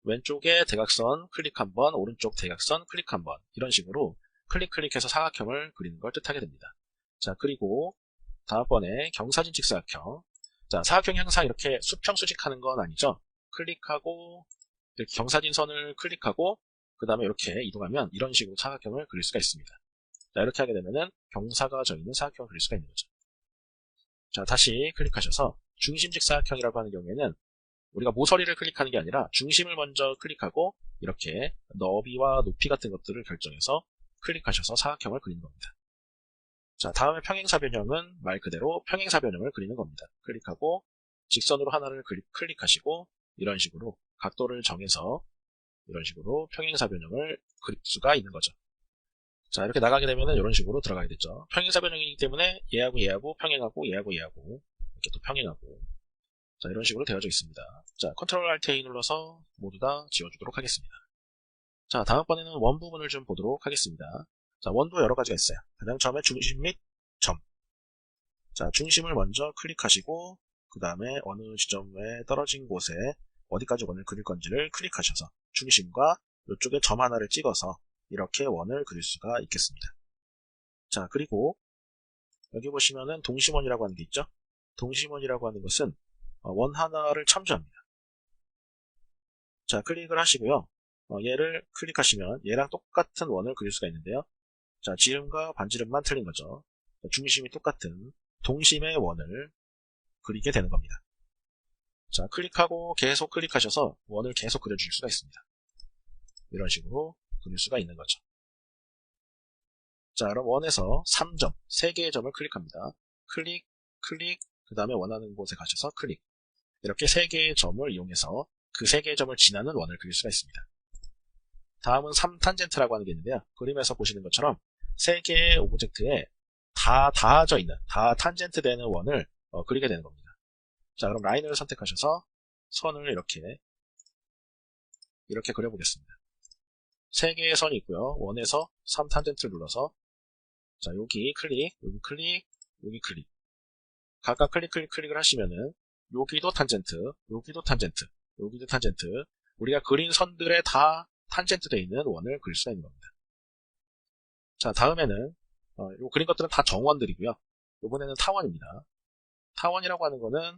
왼쪽에 대각선 클릭 한번, 오른쪽 대각선 클릭 한번 이런 식으로 클릭해서 사각형을 그리는 걸 뜻하게 됩니다. 자, 그리고 다음번에 경사진 직사각형. 자, 사각형이 항상 이렇게 수평수직하는 건 아니죠. 클릭하고 이렇게 경사진 선을 클릭하고 그 다음에 이렇게 이동하면 이런 식으로 사각형을 그릴 수가 있습니다. 자, 이렇게 하게 되면은 경사가 져 있는 사각형을 그릴 수가 있는 거죠. 자, 다시 클릭하셔서 중심 직사각형이라고 하는 경우에는 우리가 모서리를 클릭하는 게 아니라 중심을 먼저 클릭하고 이렇게 너비와 높이 같은 것들을 결정해서 클릭하셔서 사각형을 그리는 겁니다. 자, 다음에 평행사변형은 말 그대로 평행사변형을 그리는 겁니다. 클릭하고 직선으로 하나를 클릭하시고 이런 식으로 각도를 정해서 이런 식으로 평행사변형을 그릴 수가 있는 거죠. 자, 이렇게 나가게 되면은 이런 식으로 들어가게 되죠. 평행사변형이기 때문에 얘하고 평행하고 얘하고 이렇게 또 평행하고 자, 이런 식으로 되어져 있습니다. 자, 컨트롤 Alt A 눌러서 모두 다 지워주도록 하겠습니다. 자, 다음번에는 원 부분을 좀 보도록 하겠습니다. 자, 원도 여러 가지가 있어요. 가장 처음에 중심 및 점. 자, 중심을 먼저 클릭하시고 그 다음에 어느 지점에 떨어진 곳에 어디까지 원을 그릴 건지를 클릭하셔서 중심과 이쪽에 점 하나를 찍어서 이렇게 원을 그릴 수가 있겠습니다. 자, 그리고 여기 보시면은 동심원이라고 하는 게 있죠. 동심원이라고 하는 것은 원 하나를 참조합니다. 자, 클릭을 하시고요. 얘를 클릭하시면 얘랑 똑같은 원을 그릴 수가 있는데요. 자, 지름과 반지름만 틀린 거죠. 중심이 똑같은 동심의 원을 그리게 되는 겁니다. 자, 클릭하고 계속 클릭하셔서 원을 계속 그려주실 수가 있습니다. 이런 식으로 그릴 수가 있는 거죠. 자, 그럼 원에서 3점, 3개의 점을 클릭합니다. 클릭, 그 다음에 원하는 곳에 가셔서 클릭. 이렇게 3개의 점을 이용해서 그 3개의 점을 지나는 원을 그릴 수가 있습니다. 다음은 3탄젠트라고 하는 게 있는데요. 그림에서 보시는 것처럼 3개의 오브젝트에 다 닿아져 있는, 다 탄젠트 되는 원을 그리게 되는 겁니다. 자, 그럼 라인을 선택하셔서 선을 이렇게 그려보겠습니다. 3개의 선이 있고요. 원에서 3탄젠트를 눌러서 자, 여기 클릭, 여기 클릭, 여기 클릭. 각각 클릭을 하시면은 여기도 탄젠트, 여기도 탄젠트, 여기도 탄젠트. 우리가 그린 선들에 다 탄젠트 되어 있는 원을 그릴 수가 있는 겁니다. 자, 다음에는 요 그린 것들은 다 정원들이고요. 이번에는 타원입니다. 타원이라고 하는 거는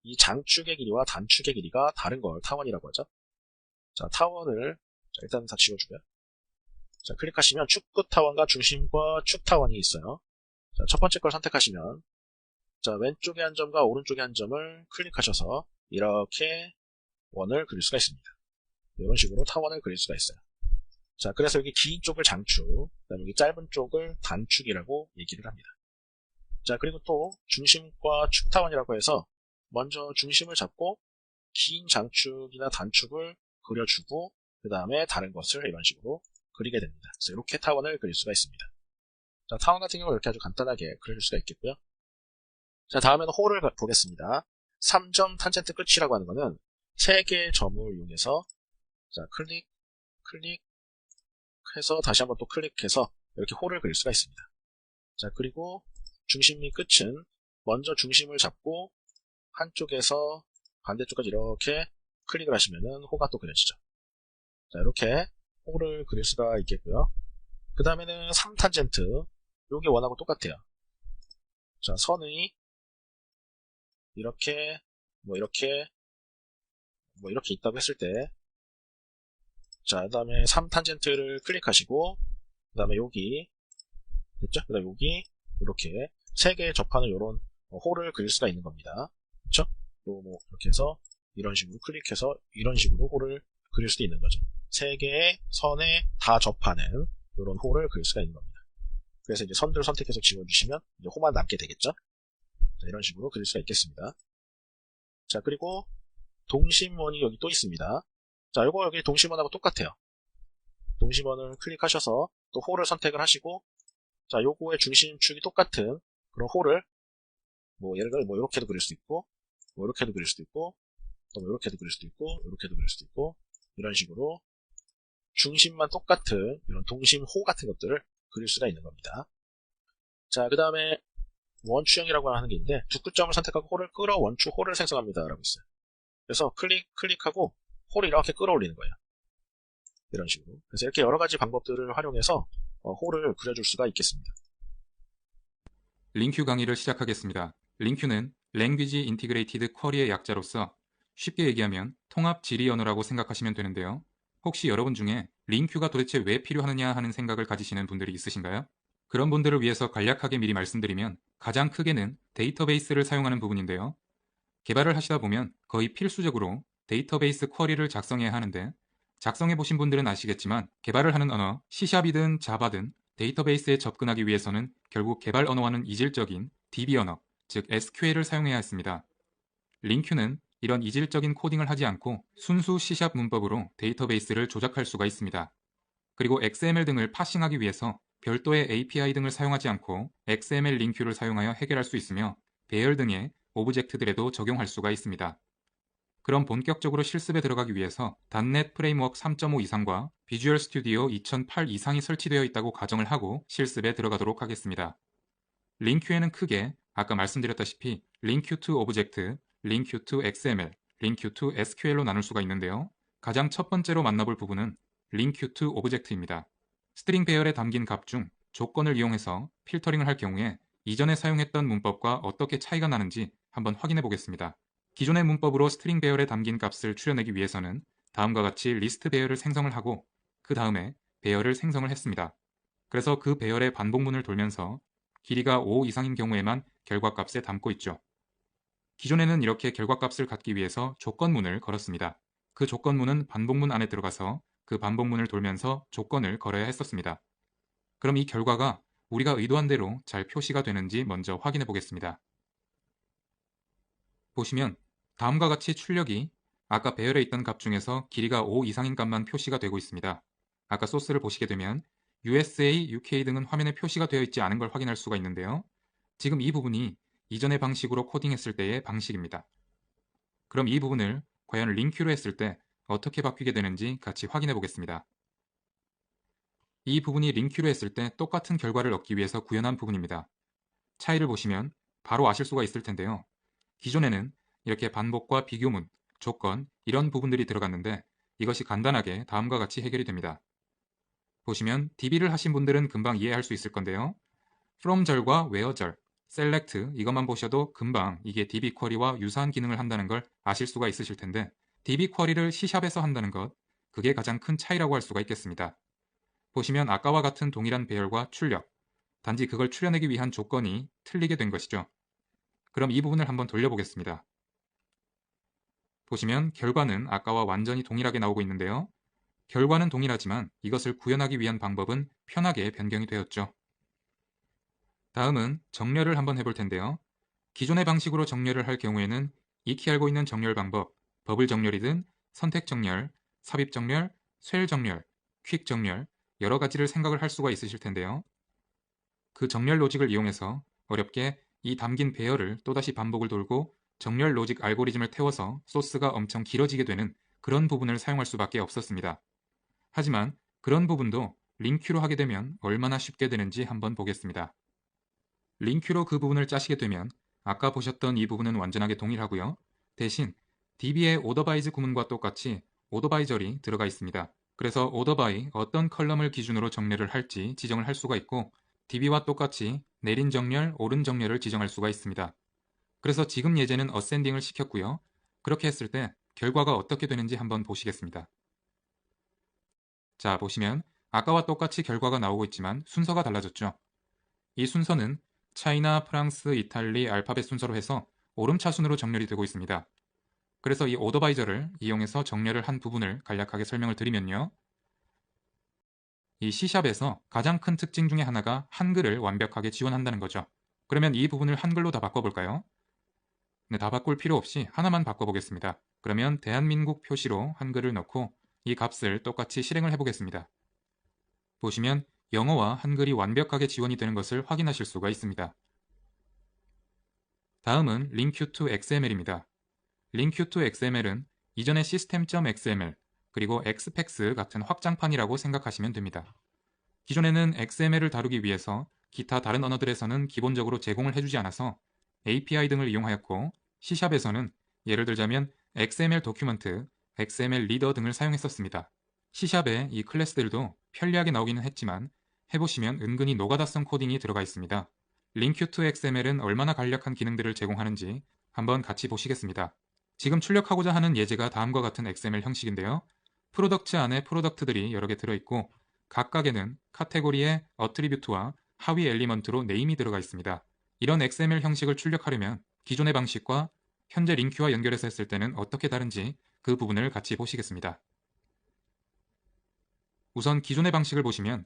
이 장축의 길이와 단축의 길이가 다른 걸 타원이라고 하죠. 자, 타원을 일단 다 지워주고요. 자, 클릭하시면 축끝 타원과 중심과 축 타원이 있어요. 자, 첫 번째 걸 선택하시면 자, 왼쪽에 한 점과 오른쪽에 한 점을 클릭하셔서 이렇게 원을 그릴 수가 있습니다. 이런 식으로 타원을 그릴 수가 있어요. 자, 그래서 여기 긴 쪽을 장축, 그다음에 여기 짧은 쪽을 단축이라고 얘기를 합니다. 자, 그리고 또 중심과 축 타원이라고 해서 먼저 중심을 잡고 긴 장축이나 단축을 그려주고 그 다음에 다른 것을 이런 식으로 그리게 됩니다. 그래서 이렇게 타원을 그릴 수가 있습니다. 자, 타원 같은 경우는 이렇게 아주 간단하게 그려줄 수가 있겠고요. 자, 다음에는 홀을 보겠습니다. 3점 탄젠트 끝이라고 하는 거는 3개의 점을 이용해서 자, 클릭해서 다시 한번 또 클릭해서 이렇게 홀을 그릴 수가 있습니다. 자, 그리고 중심 및 끝은 먼저 중심을 잡고 한쪽에서 반대쪽까지 이렇게 클릭을 하시면은 호가 또 그려지죠. 자, 이렇게 호를 그릴 수가 있겠고요. 그 다음에는 3탄젠트. 요게 원하고 똑같아요. 자, 선의 이렇게 이렇게 있다고 했을 때, 자, 그 다음에 3탄젠트를 클릭하시고, 그 다음에 여기 됐죠? 그 다음에 여기 이렇게 3개 접하는 요런 홀을 그릴 수가 있는 겁니다. 그쵸? 또 이렇게 해서 이런 식으로 클릭해서 이런 식으로 홀을 그릴 수도 있는 거죠. 3개의 선에 다 접하는 이런 홀을 그릴 수가 있는 겁니다. 그래서 이제 선들 선택해서 지워주시면 이제 호만 남게 되겠죠. 자, 이런 식으로 그릴 수가 있겠습니다. 자, 그리고 동심원이 여기 또 있습니다. 자, 요거 여기 동심원하고 똑같아요. 동심원을 클릭하셔서 또 홀을 선택을 하시고, 자, 요거의 중심축이 똑같은 그런 홀을 예를 들어 이렇게도 그릴 수 있고, 이렇게도 그릴 수도 있고, 또 이렇게도 그릴 수도 있고, 이렇게도 그릴 수도 있고, 이런 식으로 중심만 똑같은 이런 동심호 같은 것들을 그릴 수가 있는 겁니다. 자, 그 다음에 원추형이라고 하는 게 있는데, 두 끝점을 선택하고 홀을 끌어 원추 홀을 생성합니다. 라고 있어요. 그래서 클릭하고 홀을 이렇게 끌어올리는 거예요. 이런 식으로. 그래서 이렇게 여러 가지 방법들을 활용해서 홀을 그려줄 수가 있겠습니다. 링큐 강의를 시작하겠습니다. 링큐는 Language Integrated Query의 약자로서 쉽게 얘기하면 통합 질의 언어라고 생각하시면 되는데요. 혹시 여러분 중에 링큐가 도대체 왜 필요하느냐 하는 생각을 가지시는 분들이 있으신가요? 그런 분들을 위해서 간략하게 미리 말씀드리면 가장 크게는 데이터베이스를 사용하는 부분인데요. 개발을 하시다 보면 거의 필수적으로 데이터베이스 쿼리를 작성해야 하는데 작성해 보신 분들은 아시겠지만 개발을 하는 언어 C샵이든 자바든 데이터베이스에 접근하기 위해서는 결국 개발 언어와는 이질적인 DB 언어, 즉 SQL을 사용해야 했습니다. 링큐는 이런 이질적인 코딩을 하지 않고 순수 C샵 문법으로 데이터베이스를 조작할 수가 있습니다. 그리고 XML 등을 파싱하기 위해서 별도의 API 등을 사용하지 않고 XML 링큐를 사용하여 해결할 수 있으며 배열 등의 오브젝트들에도 적용할 수가 있습니다. 그럼 본격적으로 실습에 들어가기 위해서 .NET 프레임워크 3.5 이상과 비주얼 스튜디오 2008 이상이 설치되어 있다고 가정을 하고 실습에 들어가도록 하겠습니다. 링큐에는 크게 아까 말씀드렸다시피 링큐 to 오브젝트, 링큐 to XML, 링큐 to SQL로 나눌 수가 있는데요. 가장 첫 번째로 만나볼 부분은 링큐 to 오브젝트입니다. 스트링 배열에 담긴 값 중 조건을 이용해서 필터링을 할 경우에 이전에 사용했던 문법과 어떻게 차이가 나는지 한번 확인해 보겠습니다. 기존의 문법으로 스트링 배열에 담긴 값을 추려내기 위해서는 다음과 같이 리스트 배열을 생성을 하고 그 다음에 배열을 생성을 했습니다. 그래서 그 배열의 반복문을 돌면서 길이가 5 이상인 경우에만 결과값에 담고 있죠. 기존에는 이렇게 결과값을 갖기 위해서 조건문을 걸었습니다. 그 조건문은 반복문 안에 들어가서 그 반복문을 돌면서 조건을 걸어야 했었습니다. 그럼 이 결과가 우리가 의도한 대로 잘 표시가 되는지 먼저 확인해 보겠습니다. 보시면 다음과 같이 출력이 아까 배열에 있던 값 중에서 길이가 5 이상인 값만 표시가 되고 있습니다. 아까 소스를 보시게 되면 USA, UK 등은 화면에 표시가 되어 있지 않은 걸 확인할 수가 있는데요. 지금 이 부분이 이전의 방식으로 코딩했을 때의 방식입니다. 그럼 이 부분을 과연 링큐로 했을 때 어떻게 바뀌게 되는지 같이 확인해 보겠습니다. 이 부분이 링큐로 했을 때 똑같은 결과를 얻기 위해서 구현한 부분입니다. 차이를 보시면 바로 아실 수가 있을 텐데요. 기존에는 이렇게 반복과 비교문, 조건 이런 부분들이 들어갔는데 이것이 간단하게 다음과 같이 해결이 됩니다. 보시면 DB를 하신 분들은 금방 이해할 수 있을 건데요. from 절과 where 절, select 이것만 보셔도 금방 이게 DB 쿼리와 유사한 기능을 한다는 걸 아실 수가 있으실 텐데 DB 쿼리를 C샵에서 한다는 것, 그게 가장 큰 차이라고 할 수가 있겠습니다. 보시면 아까와 같은 동일한 배열과 출력, 단지 그걸 추려내기 위한 조건이 틀리게 된 것이죠. 그럼 이 부분을 한번 돌려보겠습니다. 보시면 결과는 아까와 완전히 동일하게 나오고 있는데요. 결과는 동일하지만 이것을 구현하기 위한 방법은 편하게 변경이 되었죠. 다음은 정렬을 한번 해볼 텐데요. 기존의 방식으로 정렬을 할 경우에는 익히 알고 있는 정렬 방법, 버블 정렬이든 선택 정렬, 삽입 정렬, 쇠 정렬, 퀵 정렬 여러 가지를 생각을 할 수가 있으실 텐데요. 그 정렬 로직을 이용해서 어렵게 이 담긴 배열을 또다시 반복을 돌고 정렬 로직 알고리즘을 태워서 소스가 엄청 길어지게 되는 그런 부분을 사용할 수밖에 없었습니다. 하지만 그런 부분도 링큐로 하게 되면 얼마나 쉽게 되는지 한번 보겠습니다. 링큐로 그 부분을 짜시게 되면 아까 보셨던 이 부분은 완전하게 동일하고요. 대신 DB의 오더바이즈 구문과 똑같이 오더바이절이 들어가 있습니다. 그래서 오더바이 어떤 컬럼을 기준으로 정렬을 할지 지정을 할 수가 있고 DB와 똑같이 내린 정렬, 오른 정렬을 지정할 수가 있습니다. 그래서 지금 예제는 어센딩을 시켰고요. 그렇게 했을 때 결과가 어떻게 되는지 한번 보시겠습니다. 자, 보시면 아까와 똑같이 결과가 나오고 있지만 순서가 달라졌죠. 이 순서는 차이나, 프랑스, 이탈리, 알파벳 순서로 해서 오름차순으로 정렬이 되고 있습니다. 그래서 이 오더바이저를 이용해서 정렬을 한 부분을 간략하게 설명을 드리면요. 이 C샵에서 가장 큰 특징 중에 하나가 한글을 완벽하게 지원한다는 거죠. 그러면 이 부분을 한글로 다 바꿔볼까요? 네, 다 바꿀 필요 없이 하나만 바꿔보겠습니다. 그러면 대한민국 표시로 한글을 넣고 이 값을 똑같이 실행을 해보겠습니다. 보시면 영어와 한글이 완벽하게 지원이 되는 것을 확인하실 수가 있습니다. 다음은 link2xml입니다. link2xml은 이전의 system.xml 그리고 xpex 같은 확장판이라고 생각하시면 됩니다. 기존에는 XML을 다루기 위해서 기타 다른 언어들에서는 기본적으로 제공을 해주지 않아서 API 등을 이용하였고 C샵에서는 예를 들자면 XML 도큐먼트, XML 리더 등을 사용했었습니다. C샵의 이 클래스들도 편리하게 나오기는 했지만 해보시면 은근히 노가다 성 코딩이 들어가 있습니다. link2xml은 얼마나 간략한 기능들을 제공하는지 한번 같이 보시겠습니다. 지금 출력하고자 하는 예제가 다음과 같은 XML 형식인데요. 프로덕트 안에 프로덕트들이 여러 개 들어있고 각각에는 카테고리의 어트리뷰트와 하위 엘리먼트로 네임이 들어가 있습니다. 이런 XML 형식을 출력하려면 기존의 방식과 현재 링큐와 연결해서 했을 때는 어떻게 다른지 그 부분을 같이 보시겠습니다. 우선 기존의 방식을 보시면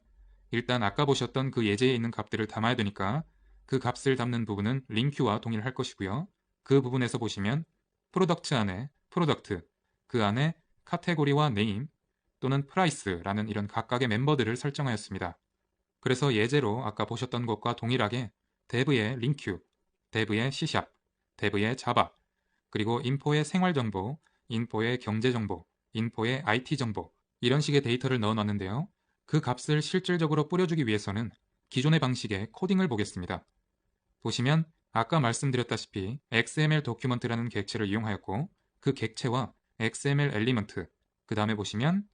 일단 아까 보셨던 그 예제에 있는 값들을 담아야 되니까 그 값을 담는 부분은 링큐와 동일할 것이고요. 그 부분에서 보시면 프로덕트 안에 프로덕트, 그 안에 카테고리와 네임 또는 프라이스라는 이런 각각의 멤버들을 설정하였습니다. 그래서 예제로 아까 보셨던 것과 동일하게 dev의 링큐, dev의 C#, dev의 자바, 그리고 인포의 생활정보, 인포의 경제정보, 인포의 IT정보 이런 식의 데이터를 넣어놨는데요. 그 값을 실질적으로 뿌려주기 위해서는 기존의 방식의 코딩을 보겠습니다. 보시면 아까 말씀드렸다시피 XML 도큐먼트라는 객체를 이용하였고 그 객체와 XML 엘리먼트, 그 다음에 보시면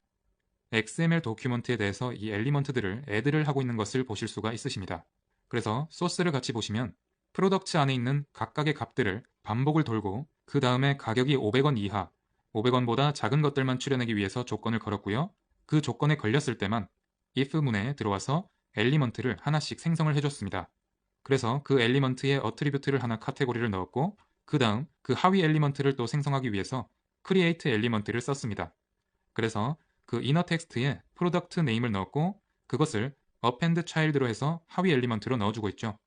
XML 도큐먼트에 대해서 이 엘리먼트들을 애드를 하고 있는 것을 보실 수가 있으십니다. 그래서 소스를 같이 보시면 프로덕트 안에 있는 각각의 값들을 반복을 돌고 그 다음에 가격이 500원 이하, 500원보다 작은 것들만 추려내기 위해서 조건을 걸었고요. 그 조건에 걸렸을 때만 if 문에 들어와서 엘리먼트를 하나씩 생성을 해줬습니다. 그래서 그 엘리먼트의 어트리뷰트를 하나 카테고리를 넣었고 그 다음 그 하위 엘리먼트를 또 생성하기 위해서 create 엘리먼트를 썼습니다. 그래서 그 inner 텍스트에 product name을 넣었고 그것을 append child로 해서 하위 엘리먼트로 넣어주고 있죠.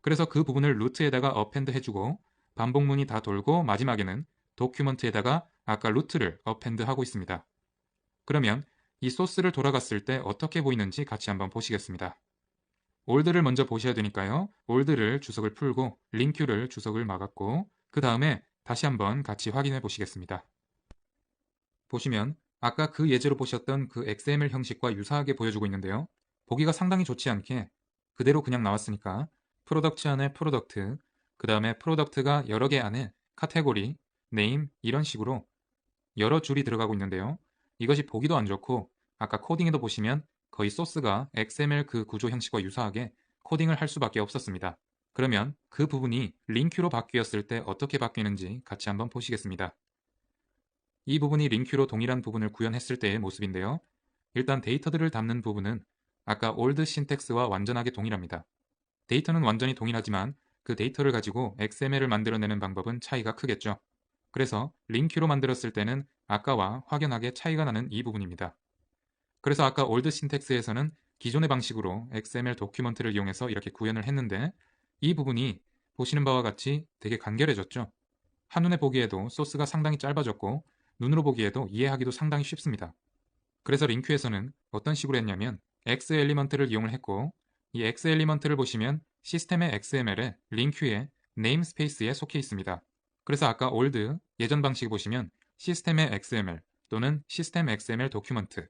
그래서 그 부분을 루트에다가 append 해주고 반복문이 다 돌고 마지막에는 도큐먼트에다가 아까 루트를 append 하고 있습니다. 그러면 이 소스를 돌아갔을 때 어떻게 보이는지 같이 한번 보시겠습니다. 올드를 먼저 보셔야 되니까요. 올드를 주석을 풀고 링큐를 주석을 막았고 그 다음에 다시 한번 같이 확인해 보시겠습니다. 보시면 아까 그 예제로 보셨던 그 XML 형식과 유사하게 보여주고 있는데요. 보기가 상당히 좋지 않게 그대로 그냥 나왔으니까 프로덕트 안에 프로덕트, 그 다음에 프로덕트가 여러 개 안에 카테고리, 네임 이런 식으로 여러 줄이 들어가고 있는데요. 이것이 보기도 안 좋고 아까 코딩에도 보시면 거의 소스가 XML 그 구조 형식과 유사하게 코딩을 할 수밖에 없었습니다. 그러면 그 부분이 링큐로 바뀌었을 때 어떻게 바뀌는지 같이 한번 보시겠습니다. 이 부분이 링큐로 동일한 부분을 구현했을 때의 모습인데요. 일단 데이터들을 담는 부분은 아까 올드 신텍스와 완전하게 동일합니다. 데이터는 완전히 동일하지만 그 데이터를 가지고 XML을 만들어내는 방법은 차이가 크겠죠. 그래서 링큐로 만들었을 때는 아까와 확연하게 차이가 나는 이 부분입니다. 그래서 아까 올드 신텍스에서는 기존의 방식으로 XML 도큐먼트를 이용해서 이렇게 구현을 했는데 이 부분이 보시는 바와 같이 되게 간결해졌죠. 한눈에 보기에도 소스가 상당히 짧아졌고 눈으로 보기에도 이해하기도 상당히 쉽습니다. 그래서 링큐에서는 어떤 식으로 했냐면 X 엘리먼트를 이용을 했고 이 X 엘리먼트를 보시면 시스템의 XML에 링큐에 네임스페이스에 속해 있습니다. 그래서 아까 old 예전 방식 보시면 시스템의 XML 또는 시스템 XML 도큐먼트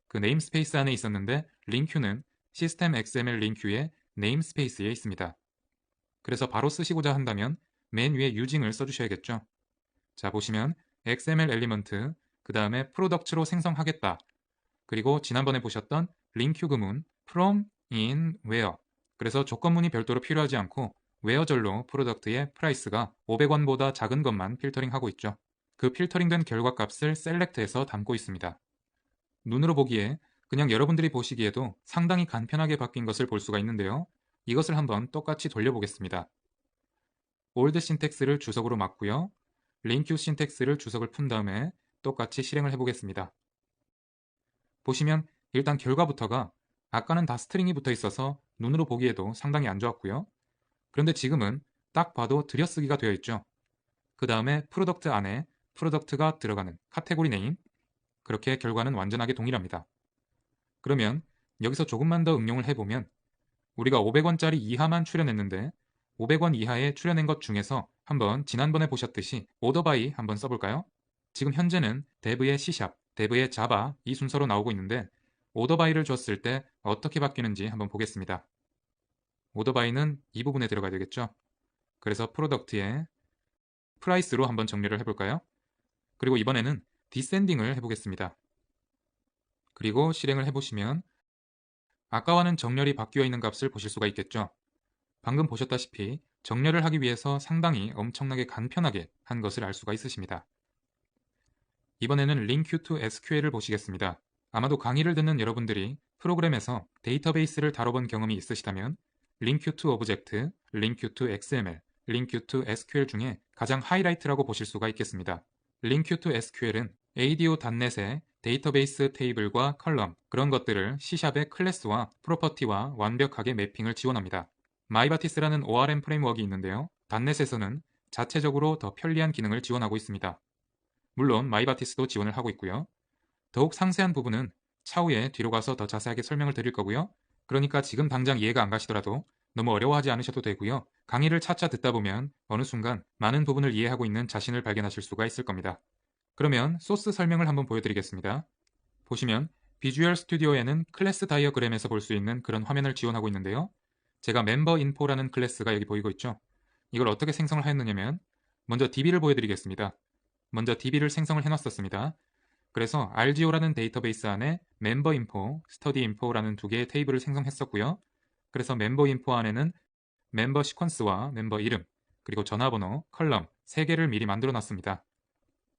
그 네임스페이스 안에 있었는데 링큐는 시스템 XML 링큐의 네임스페이스에 있습니다. 그래서 바로 쓰시고자 한다면 맨 위에 using을 써주셔야겠죠. 자, 보시면 XML 엘리먼트, 그 다음에 프로덕트로 생성하겠다. 그리고 지난번에 보셨던 링큐 구문 from, in, where. 그래서 조건문이 별도로 필요하지 않고 where절로 프로덕트의 프라이스가 500원보다 작은 것만 필터링하고 있죠. 그 필터링된 결과값을 select해서 담고 있습니다. 눈으로 보기에 그냥 여러분들이 보시기에도 상당히 간편하게 바뀐 것을 볼 수가 있는데요. 이것을 한번 똑같이 돌려보겠습니다. old 신텍스를 주석으로 막고요. 링큐 신텍스를 주석을 푼 다음에 똑같이 실행을 해보겠습니다. 보시면 일단 결과부터가 아까는 다 스트링이 붙어 있어서 눈으로 보기에도 상당히 안 좋았고요. 그런데 지금은 딱 봐도 들여쓰기가 되어 있죠. 그 다음에 프로덕트 안에 프로덕트가 들어가는 카테고리 네임, 그렇게 결과는 완전하게 동일합니다. 그러면 여기서 조금만 더 응용을 해보면 우리가 500원짜리 이하만 출연했는데 500원 이하에 출연한 것 중에서 한번 지난번에 보셨듯이 오더바이 한번 써볼까요? 지금 현재는 dev의 C#, dev의 Java 이 순서로 나오고 있는데 오더바이를 줬을 때 어떻게 바뀌는지 한번 보겠습니다. 오더바이는 이 부분에 들어가야 되겠죠. 그래서 프로덕트에 프라이스로 한번 정리를 해볼까요? 그리고 이번에는 디센딩을 해보겠습니다. 그리고 실행을 해보시면 아까와는 정렬이 바뀌어 있는 값을 보실 수가 있겠죠. 방금 보셨다시피 정렬을 하기 위해서 상당히 엄청나게 간편하게 한 것을 알 수가 있으십니다. 이번에는 link to SQL을 보시겠습니다. 아마도 강의를 듣는 여러분들이 프로그램에서 데이터베이스를 다뤄본 경험이 있으시다면 link to object, link to XML, link to SQL 중에 가장 하이라이트라고 보실 수가 있겠습니다. link to SQL은 ADO.NET의 데이터베이스 테이블과 컬럼 그런 것들을 C샵의 클래스와 프로퍼티와 완벽하게 매핑을 지원합니다. 마이바티스라는 ORM 프레임워크가 있는데요. .NET에서는 자체적으로 더 편리한 기능을 지원하고 있습니다. 물론 마이바티스도 지원을 하고 있고요. 더욱 상세한 부분은 차후에 뒤로 가서 더 자세하게 설명을 드릴 거고요. 그러니까 지금 당장 이해가 안 가시더라도 너무 어려워하지 않으셔도 되고요. 강의를 차차 듣다 보면 어느 순간 많은 부분을 이해하고 있는 자신을 발견하실 수가 있을 겁니다. 그러면 소스 설명을 한번 보여드리겠습니다. 보시면 비주얼 스튜디오에는 클래스 다이어그램에서 볼 수 있는 그런 화면을 지원하고 있는데요. 제가 멤버 인포라는 클래스가 여기 보이고 있죠. 이걸 어떻게 생성을 하였느냐면 먼저 DB를 보여드리겠습니다. 먼저 DB를 생성을 해놨었습니다. 그래서 RGO라는 데이터베이스 안에 멤버 인포, 스터디 인포라는 두 개의 테이블을 생성했었고요. 그래서 멤버 인포 안에는 멤버 시퀀스와 멤버 이름, 그리고 전화번호, 컬럼 3개를 미리 만들어 놨습니다.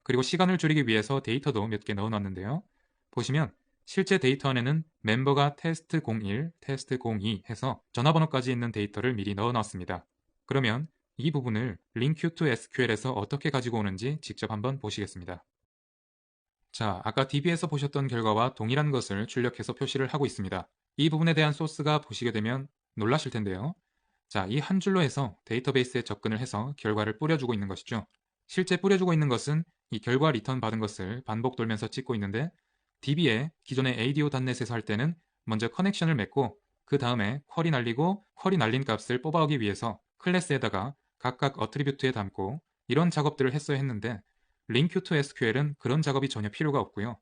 그리고 시간을 줄이기 위해서 데이터도 몇 개 넣어놨는데요. 보시면 실제 데이터 안에는 멤버가 테스트 01, 테스트 02 해서 전화번호까지 있는 데이터를 미리 넣어놨습니다. 그러면 이 부분을 link to SQL에서 어떻게 가지고 오는지 직접 한번 보시겠습니다. 자, 아까 DB에서 보셨던 결과와 동일한 것을 출력해서 표시를 하고 있습니다. 이 부분에 대한 소스가 보시게 되면 놀라실 텐데요. 자, 이 한 줄로 해서 데이터베이스에 접근을 해서 결과를 뿌려주고 있는 것이죠. 실제 뿌려주고 있는 것은 이 결과 리턴 받은 것을 반복 돌면서 찍고 있는데 DB에 기존의 ADO.NET에서 할 때는 먼저 커넥션을 맺고 그 다음에 쿼리 날리고 쿼리 날린 값을 뽑아오기 위해서 클래스에다가 각각 어트리뷰트에 담고 이런 작업들을 했어야 했는데 link to SQL은 그런 작업이 전혀 필요가 없고요.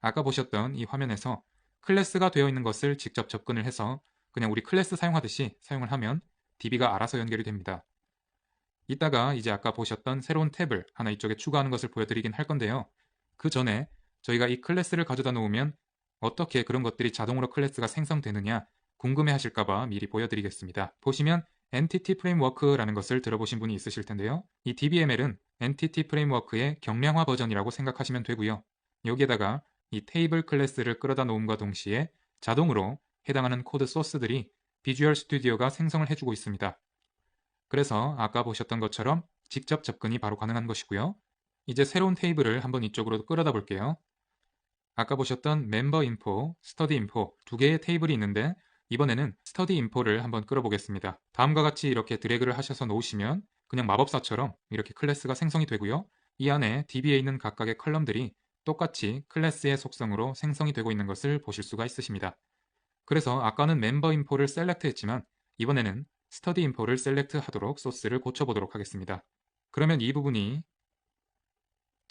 아까 보셨던 이 화면에서 클래스가 되어 있는 것을 직접 접근을 해서 그냥 우리 클래스 사용하듯이 사용을 하면 DB가 알아서 연결이 됩니다. 이따가 이제 아까 보셨던 새로운 탭을 하나 이쪽에 추가하는 것을 보여드리긴 할 건데요. 그 전에 저희가 이 클래스를 가져다 놓으면 어떻게 그런 것들이 자동으로 클래스가 생성되느냐 궁금해 하실까봐 미리 보여드리겠습니다. 보시면 Entity Framework라는 것을 들어보신 분이 있으실 텐데요. 이 DBML은 Entity Framework의 경량화 버전이라고 생각하시면 되고요. 여기에다가 이 테이블 클래스를 끌어다 놓음과 동시에 자동으로 해당하는 코드 소스들이 비주얼 스튜디오가 생성을 해주고 있습니다. 그래서 아까 보셨던 것처럼 직접 접근이 바로 가능한 것이고요. 이제 새로운 테이블을 한번 이쪽으로 끌어다 볼게요. 아까 보셨던 멤버 인포, 스터디 인포 두 개의 테이블이 있는데 이번에는 스터디 인포를 한번 끌어보겠습니다. 다음과 같이 이렇게 드래그를 하셔서 놓으시면 그냥 마법사처럼 이렇게 클래스가 생성이 되고요. 이 안에 DB에 있는 각각의 컬럼들이 똑같이 클래스의 속성으로 생성이 되고 있는 것을 보실 수가 있으십니다. 그래서 아까는 멤버 인포를 셀렉트 했지만 이번에는 스터디 인포를 셀렉트 하도록 소스를 고쳐보도록 하겠습니다. 그러면 이 부분이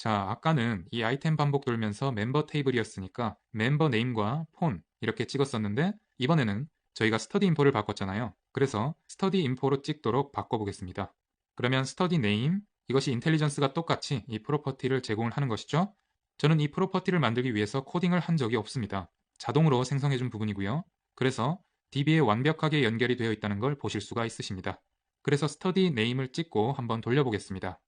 아까는 이 아이템 반복 돌면서 멤버 테이블이었으니까 멤버 네임과 폰 이렇게 찍었었는데 이번에는 저희가 스터디 인포를 바꿨잖아요. 그래서 스터디 인포로 찍도록 바꿔보겠습니다. 그러면 스터디 네임, 이것이 인텔리전스가 똑같이 이 프로퍼티를 제공을 하는 것이죠. 저는 이 프로퍼티를 만들기 위해서 코딩을 한 적이 없습니다. 자동으로 생성해준 부분이고요. 그래서 DB에 완벽하게 연결이 되어 있다는 걸 보실 수가 있으십니다. 그래서 스터디 네임을 찍고 한번 돌려보겠습니다.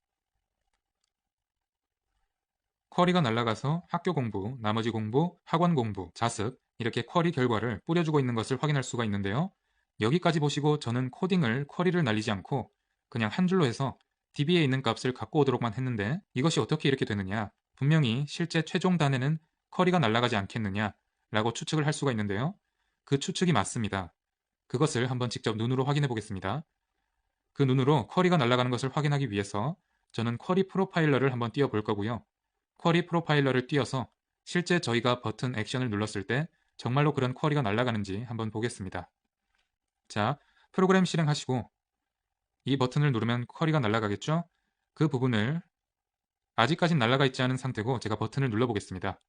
쿼리가 날아가서 학교 공부, 나머지 공부, 학원 공부, 자습 이렇게 쿼리 결과를 뿌려주고 있는 것을 확인할 수가 있는데요. 여기까지 보시고 저는 코딩을 쿼리를 날리지 않고 그냥 한 줄로 해서 DB에 있는 값을 갖고 오도록만 했는데 이것이 어떻게 이렇게 되느냐, 분명히 실제 최종 단에는 쿼리가 날아가지 않겠느냐 라고 추측을 할 수가 있는데요. 그 추측이 맞습니다. 그것을 한번 직접 눈으로 확인해 보겠습니다. 그 눈으로 쿼리가 날아가는 것을 확인하기 위해서 저는 쿼리 프로파일러를 한번 띄워 볼 거고요. 쿼리 프로파일러를 띄워서 실제 저희가 버튼 액션을 눌렀을 때 정말로 그런 쿼리가 날아가는지 한번 보겠습니다. 자, 프로그램 실행하시고 이 버튼을 누르면 쿼리가 날아가겠죠? 그 부분을 아직까진 날아가 있지 않은 상태고 제가 버튼을 눌러보겠습니다.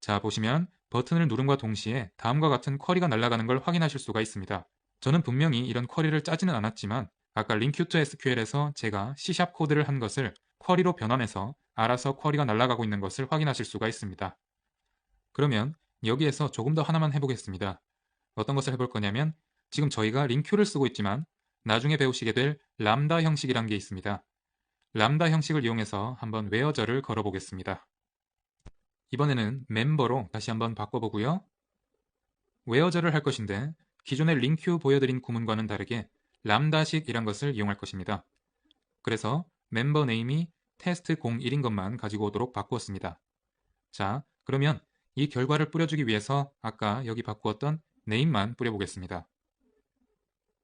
자, 보시면 버튼을 누름과 동시에 다음과 같은 쿼리가 날아가는 걸 확인하실 수가 있습니다. 저는 분명히 이런 쿼리를 짜지는 않았지만 아까 Link to SQL에서 제가 C# 코드를 한 것을 쿼리로 변환해서 알아서 쿼리가 날아가고 있는 것을 확인하실 수가 있습니다. 그러면 여기에서 조금 더 하나만 해보겠습니다. 어떤 것을 해볼 거냐면 지금 저희가 링큐를 쓰고 있지만 나중에 배우시게 될 람다 형식이란 게 있습니다. 람다 형식을 이용해서 한번 웨어절을 걸어보겠습니다. 이번에는 멤버로 다시 한번 바꿔보고요. 웨어절을 할 것인데 기존의 링큐 보여드린 구문과는 다르게 람다식이란 것을 이용할 것입니다. 그래서 멤버 네임이 테스트01인 것만 가지고 오도록 바꾸었습니다. 자, 그러면 이 결과를 뿌려주기 위해서 아까 여기 바꾸었던 네임만 뿌려보겠습니다.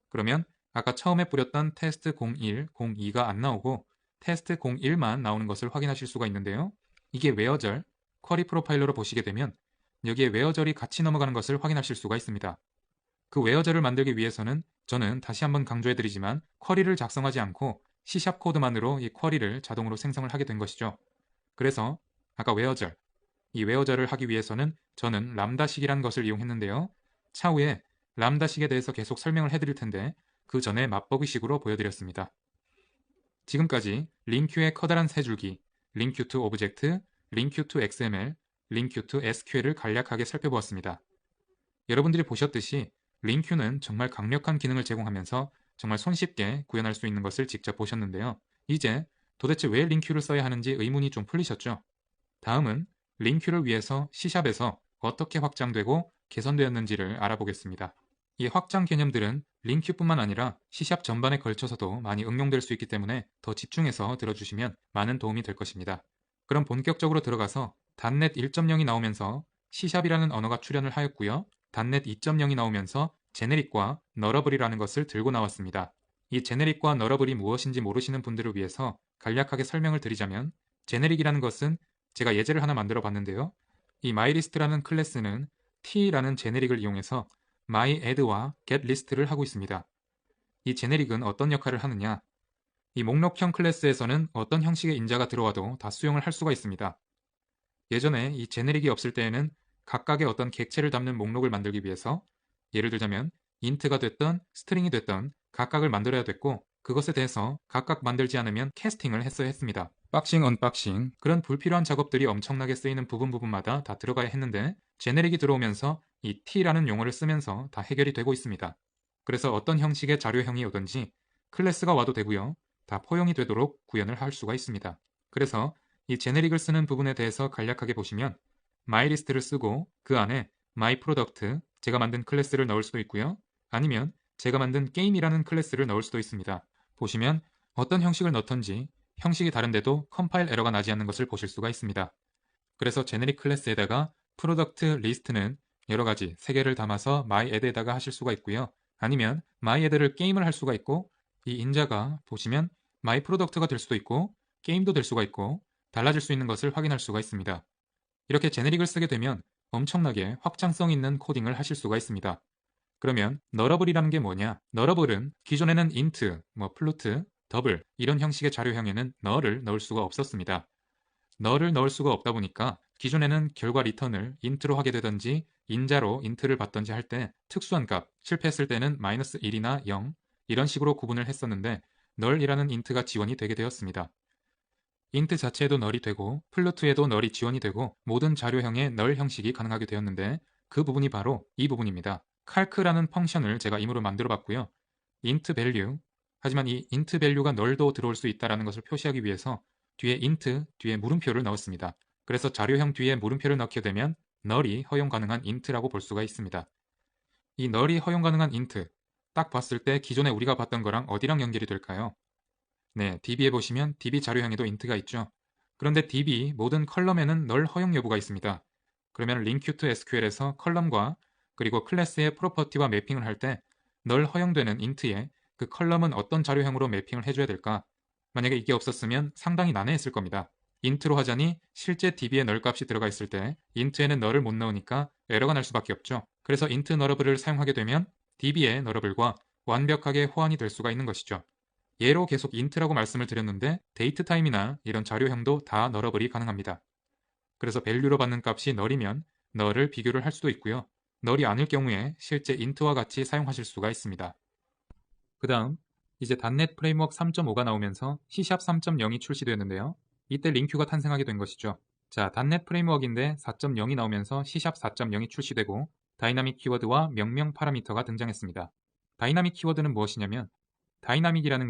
그러면 아까 처음에 뿌렸던 테스트01, 02가 안 나오고 테스트01만 나오는 것을 확인하실 수가 있는데요. 이게 웨어절, 쿼리 프로파일러로 보시게 되면 여기에 웨어절이 같이 넘어가는 것을 확인하실 수가 있습니다. 그 웨어절을 만들기 위해서는 저는 다시 한번 강조해드리지만 쿼리를 작성하지 않고 C# 코드만으로 이 쿼리를 자동으로 생성을 하게 된 것이죠. 그래서 아까 웨어절, 이 웨어절을 하기 위해서는 저는 람다식이라는 것을 이용했는데요. 차후에 람다식에 대해서 계속 설명을 해드릴 텐데 그 전에 맛보기식으로 보여드렸습니다. 지금까지 링큐의 커다란 세 줄기, 링큐 to 오브젝트, 링큐 to XML, 링큐 to SQL을 간략하게 살펴보았습니다. 여러분들이 보셨듯이 링큐는 정말 강력한 기능을 제공하면서 정말 손쉽게 구현할 수 있는 것을 직접 보셨는데요. 이제 도대체 왜 링큐를 써야 하는지 의문이 좀 풀리셨죠? 다음은 링큐를 위해서 C샵에서 어떻게 확장되고 개선되었는지를 알아보겠습니다. 이 확장 개념들은 링큐뿐만 아니라 C샵 전반에 걸쳐서도 많이 응용될 수 있기 때문에 더 집중해서 들어주시면 많은 도움이 될 것입니다. 그럼 본격적으로 들어가서 .NET 1.0이 나오면서 C샵이라는 언어가 출현을 하였고요. .NET 2.0이 나오면서 제네릭과 너러블이라는 것을 들고 나왔습니다. 이 제네릭과 너러블이 무엇인지 모르시는 분들을 위해서 간략하게 설명을 드리자면 제네릭이라는 것은 제가 예제를 하나 만들어 봤는데요. 이 myList라는 클래스는 t라는 제네릭을 이용해서 myAdd와 getList를 하고 있습니다. 이 제네릭은 어떤 역할을 하느냐? 이 목록형 클래스에서는 어떤 형식의 인자가 들어와도 다 수용을 할 수가 있습니다. 예전에 이 제네릭이 없을 때에는 각각의 어떤 객체를 담는 목록을 만들기 위해서 예를 들자면 인트가 됐던 스트링이 됐던 각각을 만들어야 됐고 그것에 대해서 각각 만들지 않으면 캐스팅을 했어야 했습니다. 박싱, 언박싱 그런 불필요한 작업들이 엄청나게 쓰이는 부분마다 다 들어가야 했는데 제네릭이 들어오면서 이 t라는 용어를 쓰면서 다 해결이 되고 있습니다. 그래서 어떤 형식의 자료형이 오든지 클래스가 와도 되고요. 다 포용이 되도록 구현을 할 수가 있습니다. 그래서 이 제네릭을 쓰는 부분에 대해서 간략하게 보시면 myList를 쓰고 그 안에 myProduct 제가 만든 클래스를 넣을 수도 있고요. 아니면 제가 만든 게임이라는 클래스를 넣을 수도 있습니다. 보시면 어떤 형식을 넣던지 형식이 다른데도 컴파일 에러가 나지 않는 것을 보실 수가 있습니다. 그래서 제네릭 클래스에다가 프로덕트 리스트는 여러가지 3개를 담아서 myAdd에다가 하실 수가 있고요. 아니면 myAdd를 게임을 할 수가 있고 이 인자가 보시면 myProduct가 될 수도 있고 게임도 될 수가 있고 달라질 수 있는 것을 확인할 수가 있습니다. 이렇게 제네릭을 쓰게 되면 엄청나게 확장성 있는 코딩을 하실 수가 있습니다. 그러면 nullable이라는 게 뭐냐? nullable은 기존에는 int, float, double 이런 형식의 자료형에는 null을 넣을 수가 없었습니다. null을 넣을 수가 없다 보니까 기존에는 결과 리턴을 int로 하게 되든지 인자로 int를 받든지 할 때 특수한 값, 실패했을 때는 -1이나 0 이런 식으로 구분을 했었는데 null이라는 int가 지원이 되게 되었습니다. int 자체에도 null이 되고 float에도 null이 지원이 되고 모든 자료형의 null 형식이 가능하게 되었는데 그 부분이 바로 이 부분입니다. calc라는 펑션을 제가 임으로 만들어 봤고요. int value, 하지만 이 int value가 null도 들어올 수 있다는 것을 표시하기 위해서 뒤에 int, 뒤에 물음표를 넣었습니다. 그래서 자료형 뒤에 물음표를 넣게 되면 null이 허용 가능한 int라고 볼 수가 있습니다. 이 null이 허용 가능한 int, 딱 봤을 때 기존에 우리가 봤던 거랑 어디랑 연결이 될까요? 네, DB에 보시면 DB 자료형에도 int가 있죠. 그런데 DB 모든 컬럼에는 null 허용 여부가 있습니다. 그러면 link to SQL에서 컬럼과 그리고 클래스의 프로퍼티와 매핑을 할 때 null 허용되는 int에 그 컬럼은 어떤 자료형으로 매핑을 해줘야 될까? 만약에 이게 없었으면 상당히 난해했을 겁니다. int로 하자니 실제 DB에 null 값이 들어가 있을 때 int에는 null을 못 넣으니까 에러가 날 수밖에 없죠. 그래서 int nullable을 사용하게 되면 DB의 nullable과 완벽하게 호환이 될 수가 있는 것이죠. 예로 계속 int라고 말씀을 드렸는데 datetime이나 이런 자료형도 다 nullable이 가능합니다. 그래서 value로 받는 값이 null이면 null을 비교를 할 수도 있고요. null이 아닐 경우에 실제 int와 같이 사용하실 수가 있습니다. 그 다음 이제 .NET 프레임워크 3.5가 나오면서 C# 3.0이 출시되었는데요. 이때 링큐가 탄생하게 된 것이죠. 자, .NET 프레임워크인데 4.0이 나오면서 C# 4.0이 출시되고 다이나믹 키워드와 명령 파라미터가 등장했습니다. 다이나믹 키워드는 무엇이냐면 다이나믹이라는 것